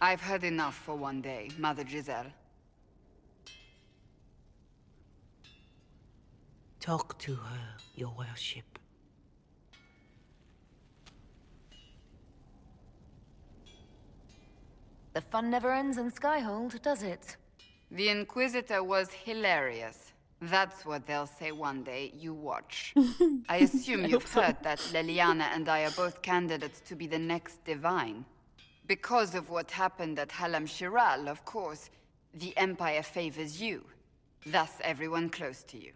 I've heard enough for one day, Mother Giselle. Talk to her, your worship. The fun never ends in Skyhold, does it? The Inquisitor was hilarious. That's what they'll say one day, you watch. I assume you've heard that Leliana and I are both candidates to be the next Divine. Because of what happened at Halam Shiral, of course, the Empire favors you. Thus everyone close to you.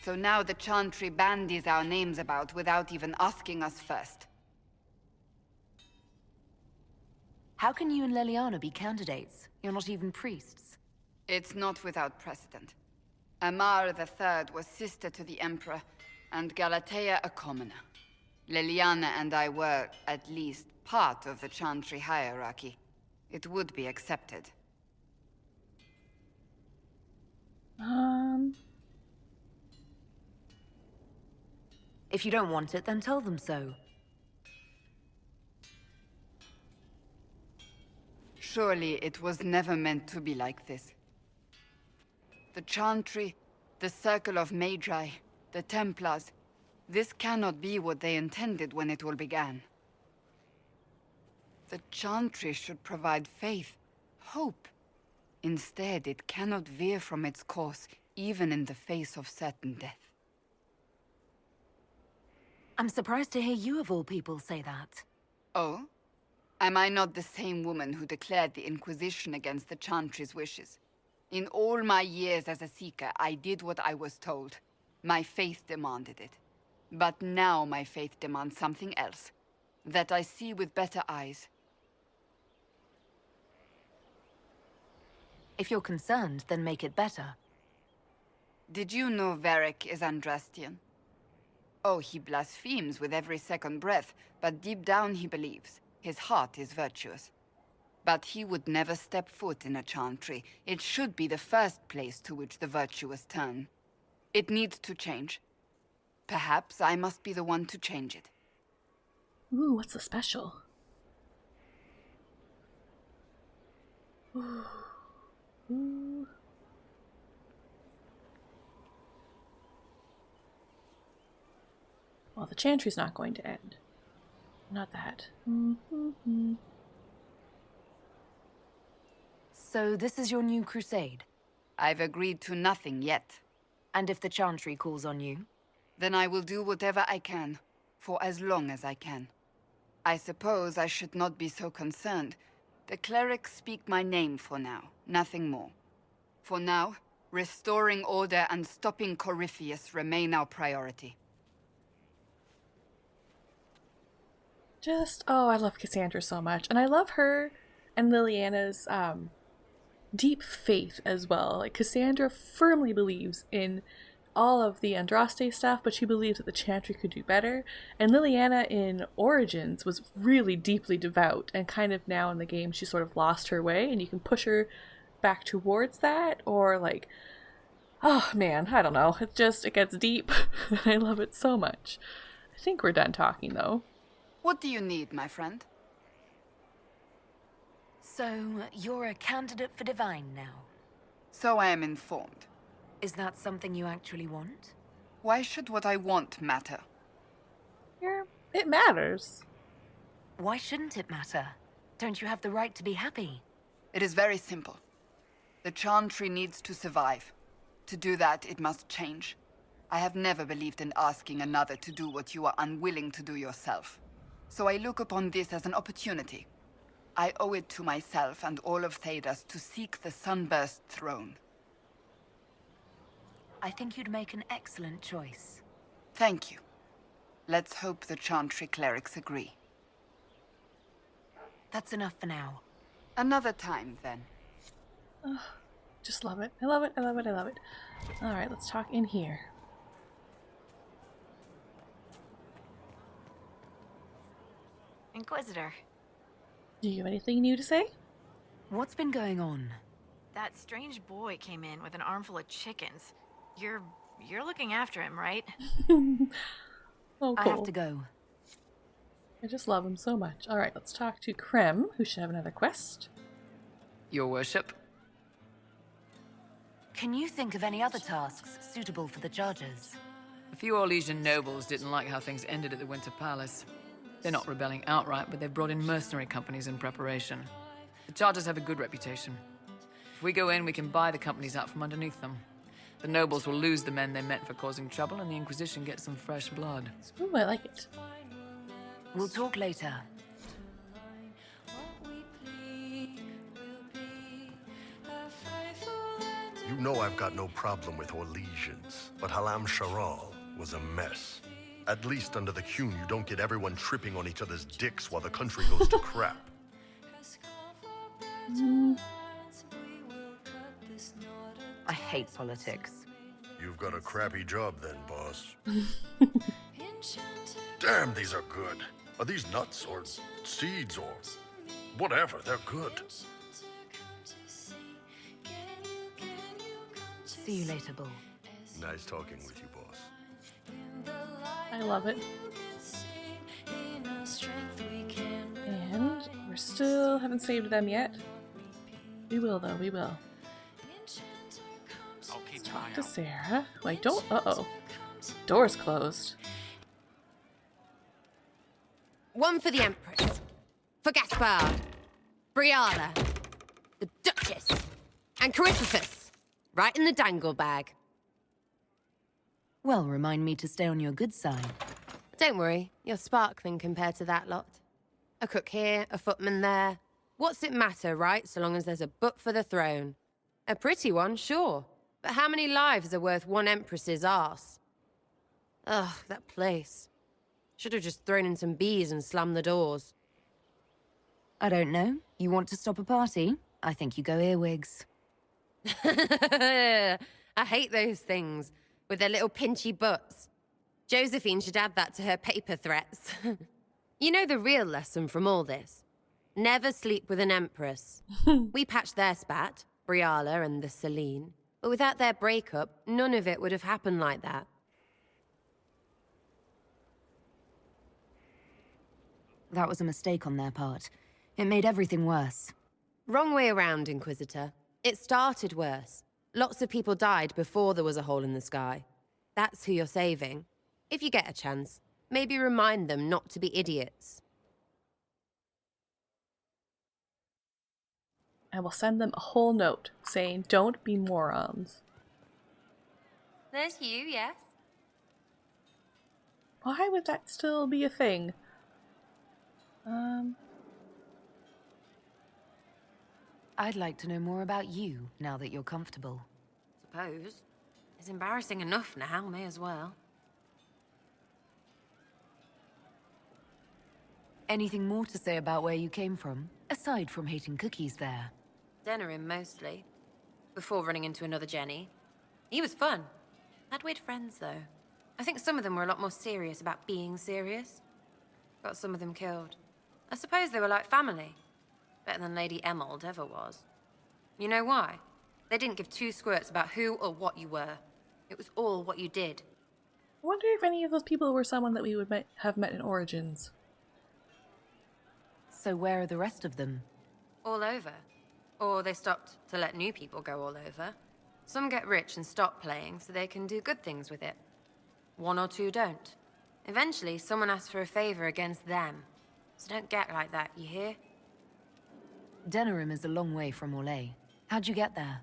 So now the Chantry bandies our names about without even asking us first. How can you and Leliana be candidates? You're not even priests. It's not without precedent. Amar III was sister to the Emperor, and Galatea a commoner. Leliana and I were, at least, part of the Chantry hierarchy. It would be accepted. If you don't want it, then tell them so. Surely it was never meant to be like this. The Chantry, the Circle of Magi, the Templars, this cannot be what they intended when it all began. The Chantry should provide faith, hope. Instead, it cannot veer from its course, even in the face of certain death. I'm surprised to hear you of all people say that. Oh? Am I not the same woman who declared the Inquisition against the Chantry's wishes? In all my years as a Seeker, I did what I was told. My faith demanded it. But now my faith demands something else. That I see with better eyes. If you're concerned, then make it better. Did you know Varric is Andrastian? Oh, he blasphemes with every second breath, but deep down he believes. His heart is virtuous. But he would never step foot in a Chantry. It should be the first place to which the virtuous turn. It needs to change. Perhaps I must be the one to change it. Ooh, what's the special? Ooh. Ooh. Well, the Chantry's not going to end. Not that. So this is your new crusade? I've agreed to nothing yet. And if the Chantry calls on you? Then I will do whatever I can, for as long as I can. I suppose I should not be so concerned. The clerics speak my name for now, nothing more. For now, restoring order and stopping Corypheus remain our priority. Oh, I love Cassandra so much. And I love her and Liliana's deep faith as well. Like, Cassandra firmly believes in all of the Andraste stuff, but she believes that the Chantry could do better. And Liliana in Origins was really deeply devout, and kind of now in the game she sort of lost her way, and you can push her back towards that, or like, oh man, I don't know. It gets deep. I love it so much. I think we're done talking though. What do you need, my friend? So, you're a candidate for Divine now? So I am informed. Is that something you actually want? Why should what I want matter? It matters. Why shouldn't it matter? Don't you have the right to be happy? It is very simple. The Chantry needs to survive. To do that, it must change. I have never believed in asking another to do what you are unwilling to do yourself. So I look upon this as an opportunity. I owe it to myself and all of Thedas to seek the Sunburst throne. I think you'd make an excellent choice. Thank you. Let's hope the Chantry clerics agree. That's enough for now. Another time, then. Just love it. I love it. I love it. I love it. Alright, let's talk in here. Inquisitor. Do you have anything new to say? What's been going on? That strange boy came in with an armful of chickens. You're looking after him, right? Oh, cool. I have to go. I just love him so much. Alright, let's talk to Krem, who should have another quest. Your worship? Can you think of any other tasks suitable for the judges? A few Orlesian nobles didn't like how things ended at the Winter Palace. They're not rebelling outright, but they've brought in mercenary companies in preparation. The Chargers have a good reputation. If we go in, we can buy the companies out from underneath them. The nobles will lose the men they meant for causing trouble, and the Inquisition gets some fresh blood. Ooh, I like it. We'll talk later. You know I've got no problem with Orlesians, but Halam Sharal was a mess. At least under the Qun, you don't get everyone tripping on each other's dicks while the country goes to crap. I hate politics. You've got a crappy job then, boss. Damn, these are good. Are these nuts or seeds or whatever? They're good. See you later, Bull. Nice talking with you, boss. I love it. And we're still haven't saved them yet. We will though, we will. Let's talk to Sarah. Wait, don't. Uh-oh. Door's closed. One for the Empress. For Gaspard. Briala. The Duchess. And Coryphophus. Right in the dangle bag. Well, remind me to stay on your good side. Don't worry, you're sparkling compared to that lot. A cook here, a footman there. What's it matter, right, so long as there's a butt for the throne? A pretty one, sure. But how many lives are worth one Empress's arse? Ugh, that place. Should have just thrown in some bees and slammed the doors. I don't know. You want to stop a party? I think you go earwigs. I hate those things, with their little pinchy butts. Josephine should add that to her paper threats. You know the real lesson from all this? Never sleep with an Empress. We patched their spat, Briala and the Celine, but without their breakup, none of it would have happened like that. That was a mistake on their part. It made everything worse. Wrong way around, Inquisitor. It started worse. Lots of people died before there was a hole in the sky. That's who you're saving. If you get a chance, maybe remind them not to be idiots. I will send them a whole note saying, don't be morons. There's you, yes? Why would that still be a thing? I'd like to know more about you, now that you're comfortable. Suppose. It's embarrassing enough now, may as well. Anything more to say about where you came from, aside from hating cookies there? Denerim, mostly. Before running into another Jenny. He was fun. Had weird friends, though. I think some of them were a lot more serious about being serious. Got some of them killed. I suppose they were like family. Better than Lady Emerald ever was. You know why? They didn't give two squirts about who or what you were. It was all what you did. I wonder if any of those people were someone that we would have met in Origins. So where are the rest of them? All over. Or they stopped to let new people go all over. Some get rich and stop playing so they can do good things with it. One or two don't. Eventually, someone asks for a favor against them. So don't get like that, you hear? Denerim is a long way from Orlais. How'd you get there?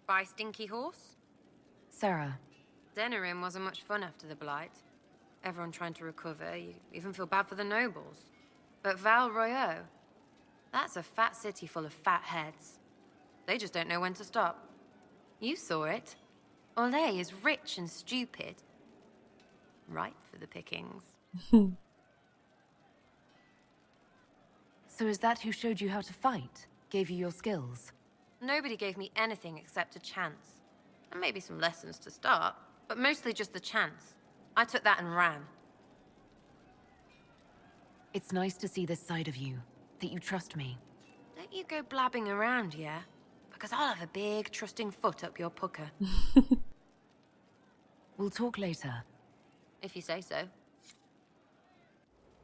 By Stinky Horse? Sarah. Denerim wasn't much fun after the Blight. Everyone trying to recover, you even feel bad for the nobles. But Val Royeaux, that's a fat city full of fat heads. They just don't know when to stop. You saw it. Orlais is rich and stupid. Ripe for the pickings. So is that who showed you how to fight? Gave you your skills? Nobody gave me anything except a chance. And maybe some lessons to start, but mostly just the chance. I took that and ran. It's nice to see this side of you, that you trust me. Don't you go blabbing around, yeah? Because I'll have a big, trusting foot up your pucker. We'll talk later. If you say so.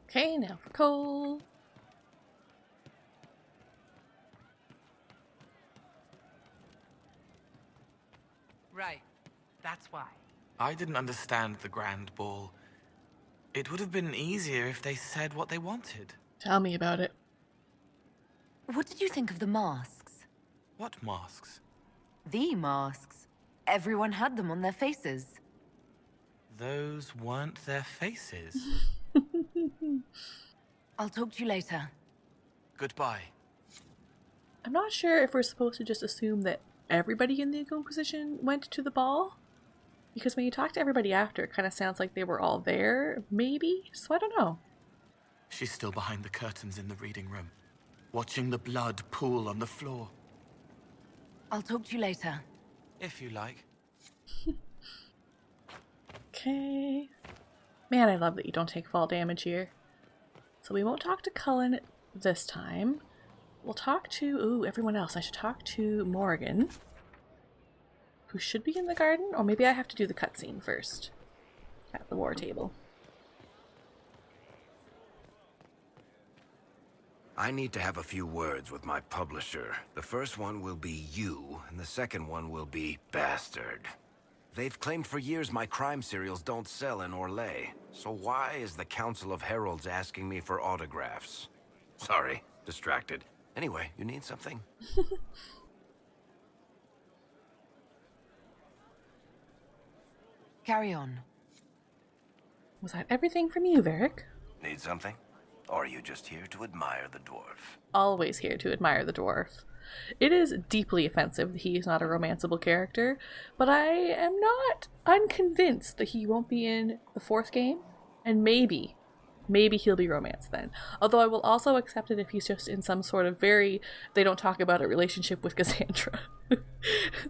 Okay, now for Cole. Right. That's why. I didn't understand the Grand Ball. It would have been easier if they said what they wanted. Tell me about it. What did you think of the masks? What masks? The masks. Everyone had them on their faces. Those weren't their faces. I'll talk to you later. Goodbye. I'm not sure if we're supposed to just assume that everybody in the Inquisition went to the ball. Because when you talk to everybody after, it kind of sounds like they were all there, maybe? So I don't know. She's still behind the curtains in the reading room, watching the blood pool on the floor. I'll talk to you later. If you like. Okay. Man, I love that you don't take fall damage here. So we won't talk to Cullen this time. We'll talk to, everyone else. I should talk to Morgan, who should be in the garden, or maybe I have to do the cutscene first at the war table. I need to have a few words with my publisher. The first one will be you, and the second one will be Bastard. They've claimed for years my crime serials don't sell in Orlais. So why is the Council of Heralds asking me for autographs? Sorry, distracted. Anyway, you need something? Carry on. Was that everything from you, Varric? Need something? Or are you just here to admire the dwarf? Always here to admire the dwarf. It is deeply offensive that he is not a romanceable character, but I am not unconvinced that he won't be in the fourth game, and maybe he'll be romance then. Although I will also accept it if he's just in some sort of they don't talk about a relationship with Cassandra.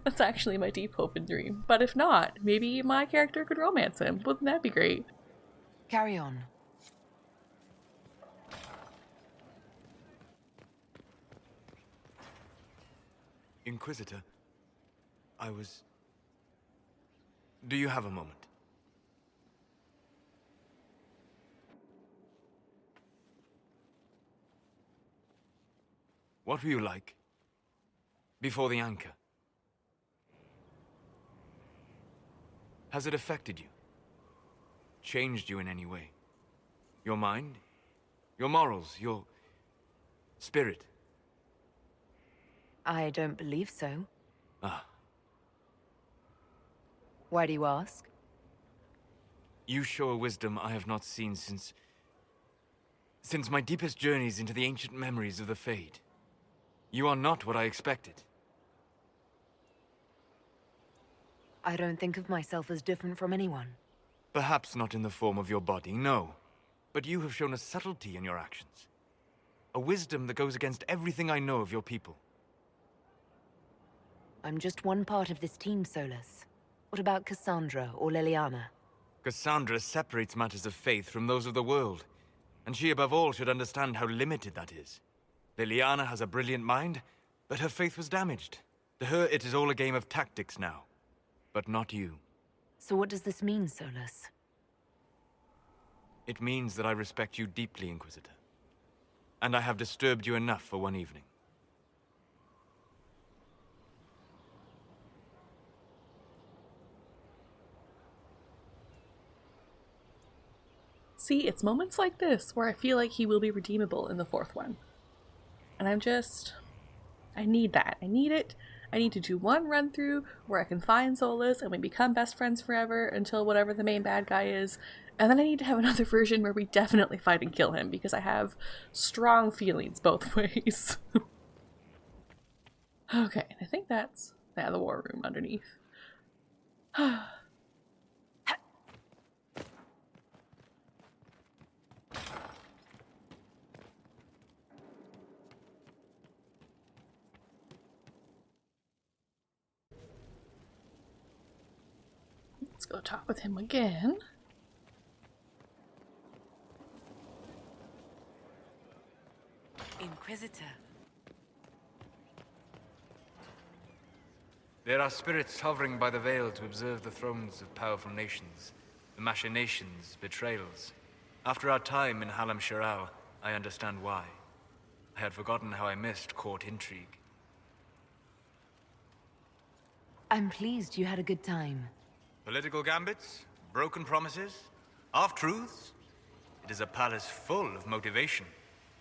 That's actually my deep hope and dream. But if not, maybe my character could romance him. Wouldn't that be great? Carry on. Inquisitor, Do you have a moment? What were you like before the anchor? Has it affected you? Changed you in any way? Your mind? Your morals? Your spirit? I don't believe so. Ah. Why do you ask? You show a wisdom I have not seen since my deepest journeys into the ancient memories of the Fade. You are not what I expected. I don't think of myself as different from anyone. Perhaps not in the form of your body, no. But you have shown a subtlety in your actions. A wisdom that goes against everything I know of your people. I'm just one part of this team, Solus. What about Cassandra or Liliana? Cassandra separates matters of faith from those of the world, and she above all should understand how limited that is. Liliana has a brilliant mind, but her faith was damaged. To her, it is all a game of tactics now. But not you. So what does this mean, Solus? It means that I respect you deeply, Inquisitor. And I have disturbed you enough for one evening. See, it's moments like this where I feel like he will be redeemable in the fourth one. And I need that. I need it. I need to do one run through where I can find Solus and we become best friends forever until whatever the main bad guy is. And then I need to have another version where we definitely fight and kill him because I have strong feelings both ways. Okay, and I think that's the war room underneath. Let's go talk with him again. Inquisitor. There are spirits hovering by the veil to observe the thrones of powerful nations, the machinations, betrayals. After our time in Halam Shiral, I understand why. I had forgotten how I missed court intrigue. I'm pleased you had a good time. Political gambits, broken promises, half-truths. It is a palace full of motivation,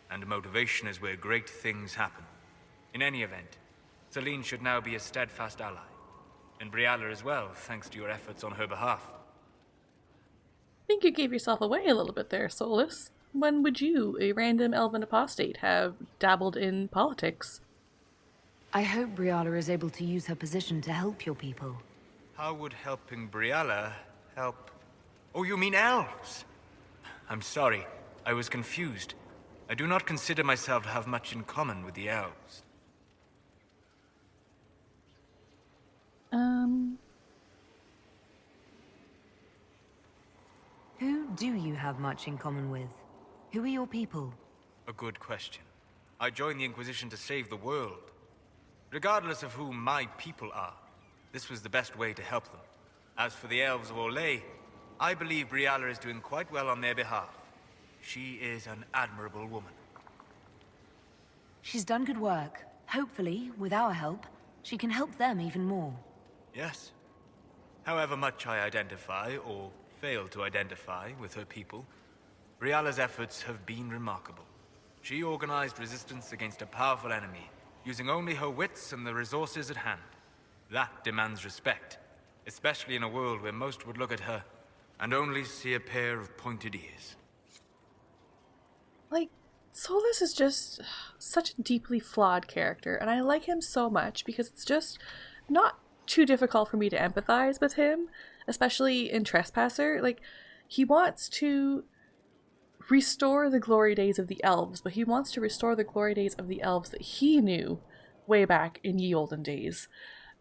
and motivation is where great things happen. In any event, Celine should now be a steadfast ally, and Briala as well, thanks to your efforts on her behalf. I think you gave yourself away a little bit there, Solus. When would you, a random elven apostate, have dabbled in politics? I hope Briala is able to use her position to help your people. How would helping Briala help? Oh, you mean elves? I'm sorry, I was confused. I do not consider myself to have much in common with the elves. Who do you have much in common with? Who are your people? A good question. I joined the Inquisition to save the world. Regardless of who my people are, this was the best way to help them. As for the elves of Orlais, I believe Briala is doing quite well on their behalf. She is an admirable woman. She's done good work. Hopefully, with our help, she can help them even more. Yes. However much I identify, or fail to identify, with her people, Briala's efforts have been remarkable. She organized resistance against a powerful enemy, using only her wits and the resources at hand. That demands respect, especially in a world where most would look at her and only see a pair of pointed ears. Like, Solus is just such a deeply flawed character, and I like him so much because it's just not too difficult for me to empathize with him, especially in Trespasser. Like, he wants to restore the glory days of the elves, but he wants to restore the glory days of the elves that he knew way back in ye olden days,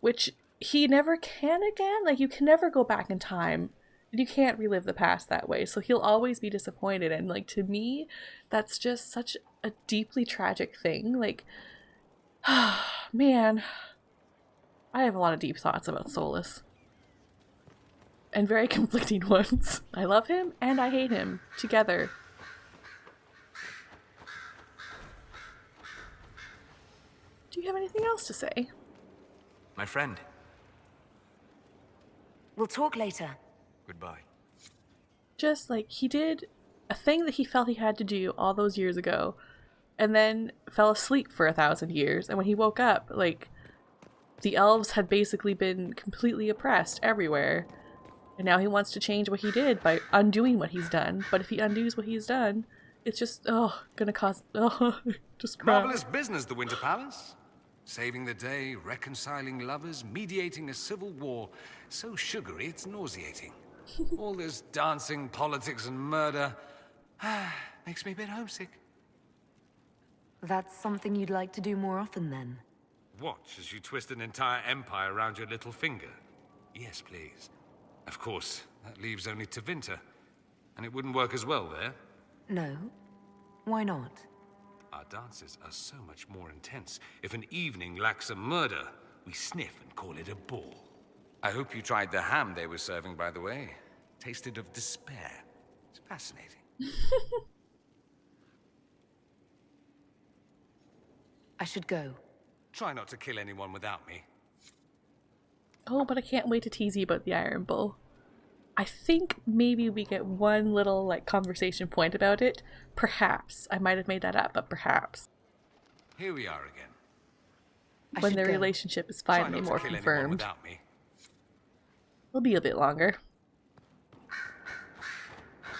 which he never can again. Like, you can never go back in time, and you can't relive the past that way, so he'll always be disappointed. And like, to me, that's just such a deeply tragic thing. Like, man, I have a lot of deep thoughts about Solus, and very conflicting ones. I love him and I hate him together. Do you have anything else to say? My friend. We'll talk later. Goodbye. Just like, he did a thing that he felt he had to do all those years ago, and then fell asleep for 1,000 years, and when he woke up, like, the elves had basically been completely oppressed everywhere, and now he wants to change what he did by undoing what he's done. But if he undoes what he's done, it's just, gonna cause, just cry. Marvelous business, the Winter Palace. Saving the day, reconciling lovers, mediating a civil war. So sugary, it's nauseating. All this dancing, politics, and murder makes me a bit homesick. That's something you'd like to do more often, then? Watch as you twist an entire empire around your little finger. Yes, please. Of course, that leaves only Tevinter. And it wouldn't work as well there. No. Why not? Our dances are so much more intense. If an evening lacks a murder, we sniff and call it a ball. I hope you tried the ham they were serving, by the way. Tasted of despair. It's fascinating. I should go. Try not to kill anyone without me. Oh, but I can't wait to tease you about the Iron Bull. I think maybe we get one little, like, conversation point about it. Perhaps. I might have made that up, but perhaps. Here we are again. When their relationship is finally more confirmed. Me. It'll be a bit longer.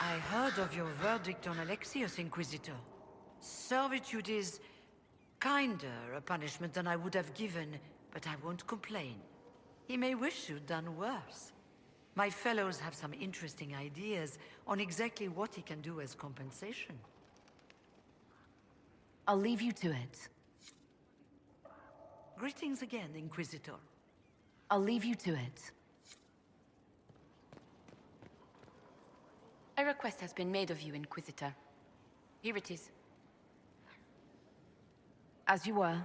I heard of your verdict on Alexios, Inquisitor. Servitude is kinder a punishment than I would have given, but I won't complain. He may wish you'd done worse. My fellows have some interesting ideas on exactly what he can do as compensation. I'll leave you to it. Greetings again, Inquisitor. I'll leave you to it. A request has been made of you, Inquisitor. Here it is. As you were.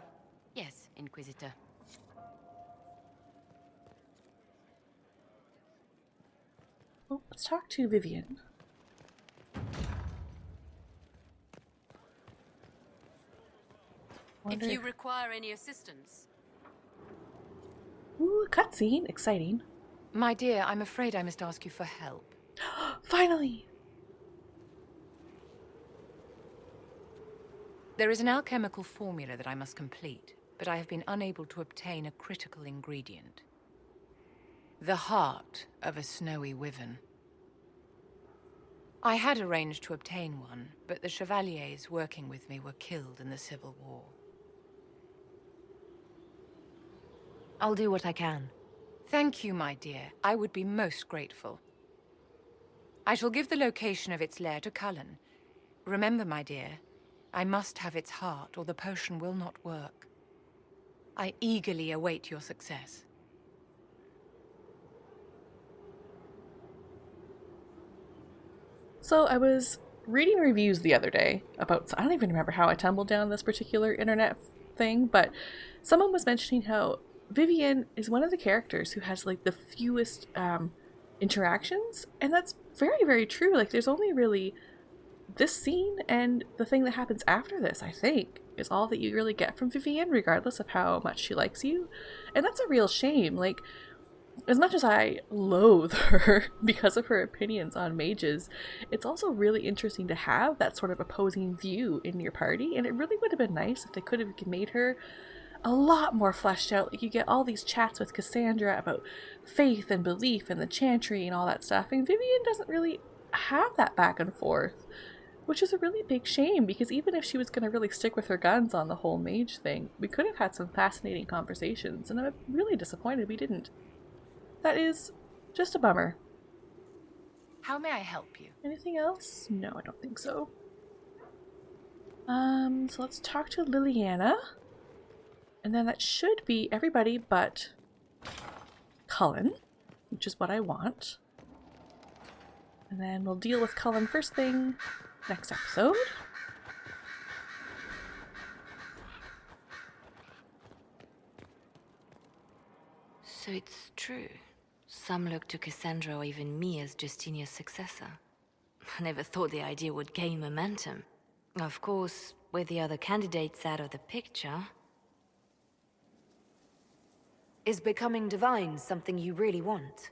Yes, Inquisitor. Well, let's talk to Vivian. If you require any assistance. Ooh, cutscene. Exciting. My dear, I'm afraid I must ask you for help. Finally! There is an alchemical formula that I must complete, but I have been unable to obtain a critical ingredient. The heart of a snowy wyvern. I had arranged to obtain one, but the chevaliers working with me were killed in the Civil War. I'll do what I can. Thank you, my dear. I would be most grateful. I shall give the location of its lair to Cullen. Remember, my dear, I must have its heart, or the potion will not work. I eagerly await your success. So I was reading reviews the other day about, I don't even remember how I tumbled down this particular internet thing, but someone was mentioning how Vivian is one of the characters who has like the fewest interactions, and that's very, very true. Like there's only really this scene and the thing that happens after this, I think, is all that you really get from Vivian, regardless of how much she likes you. And that's a real shame. Like, as much as I loathe her because of her opinions on mages, it's also really interesting to have that sort of opposing view in your party, and it really would have been nice if they could have made her a lot more fleshed out. Like, you get all these chats with Cassandra about faith and belief and the chantry and all that stuff, and Vivian doesn't really have that back and forth, which is a really big shame, because even if she was going to really stick with her guns on the whole mage thing, we could have had some fascinating conversations, and I'm really disappointed we didn't. That is just a bummer. How may I help you? Anything else? No, I don't think so. So let's talk to Liliana. And then that should be everybody but Cullen, which is what I want. And then we'll deal with Cullen first thing next episode. So it's true. Some look to Cassandra or even me as Justinia's successor. I never thought the idea would gain momentum. Of course, with the other candidates out of the picture... Is becoming divine something you really want?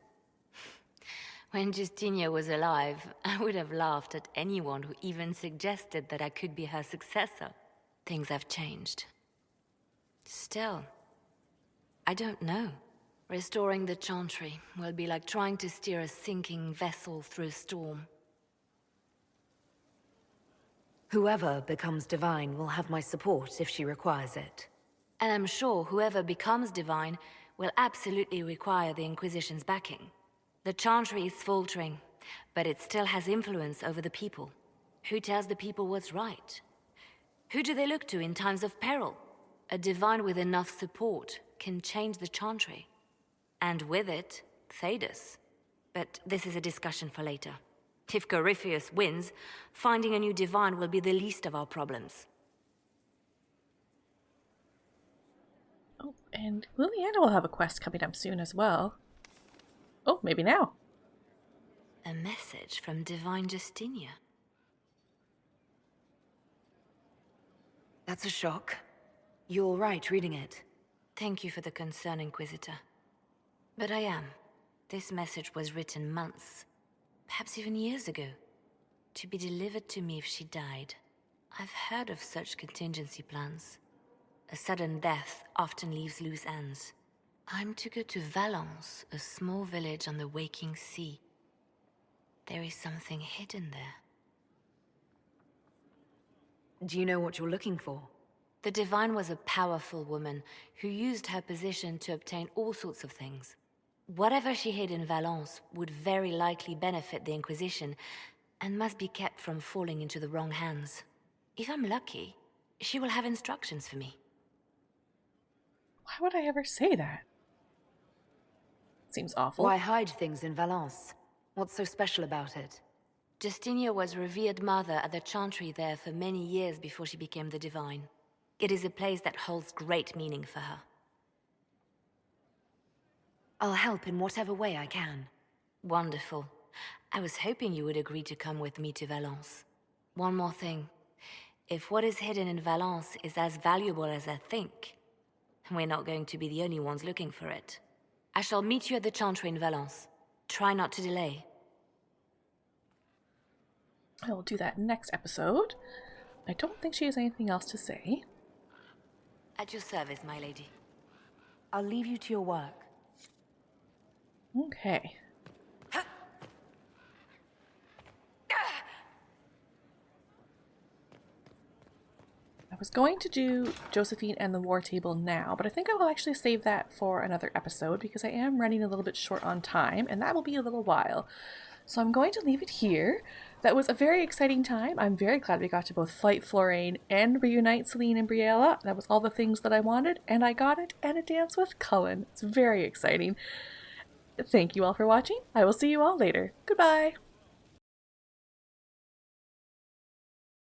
When Justinia was alive, I would have laughed at anyone who even suggested that I could be her successor. Things have changed. Still, I don't know. Restoring the Chantry will be like trying to steer a sinking vessel through a storm. Whoever becomes divine will have my support if she requires it. And I'm sure whoever becomes divine will absolutely require the Inquisition's backing. The Chantry is faltering, but it still has influence over the people. Who tells the people what's right? Who do they look to in times of peril? A divine with enough support can change the Chantry. And with it, Thedas. But this is a discussion for later. If Corypheus wins, finding a new divine will be the least of our problems. Oh, and Liliana will have a quest coming up soon as well. Oh, maybe now. A message from Divine Justinia. That's a shock. You're right reading it. Thank you for the concern, Inquisitor. But I am. This message was written months, perhaps even years ago, to be delivered to me if she died. I've heard of such contingency plans. A sudden death often leaves loose ends. I'm to go to Valence, a small village on the waking sea. There is something hidden there. Do you know what you're looking for? The Divine was a powerful woman who used her position to obtain all sorts of things. Whatever she hid in Valence would very likely benefit the Inquisition and must be kept from falling into the wrong hands. If I'm lucky, she will have instructions for me. Why would I ever say that? Seems awful. Why hide things in Valence? What's so special about it? Justinia was revered mother at the chantry there for many years before she became the Divine. It is a place that holds great meaning for her. I'll help in whatever way I can. Wonderful. I was hoping you would agree to come with me to Valence. One more thing. If what is hidden in Valence is as valuable as I think, we're not going to be the only ones looking for it. I shall meet you at the chantry in Valence. Try not to delay. I will do that next episode. I don't think she has anything else to say. At your service, my lady. I'll leave you to your work. Okay. I was going to do Josephine and the War Table now, but I think I will actually save that for another episode because I am running a little bit short on time, and that will be a little while. So I'm going to leave it here. That was a very exciting time. I'm very glad we got to both fight Florane and reunite Celine and Briella. That was all the things that I wanted, and I got it, and a dance with Cullen. It's very exciting. Thank you all for watching. I will see you all later. Goodbye.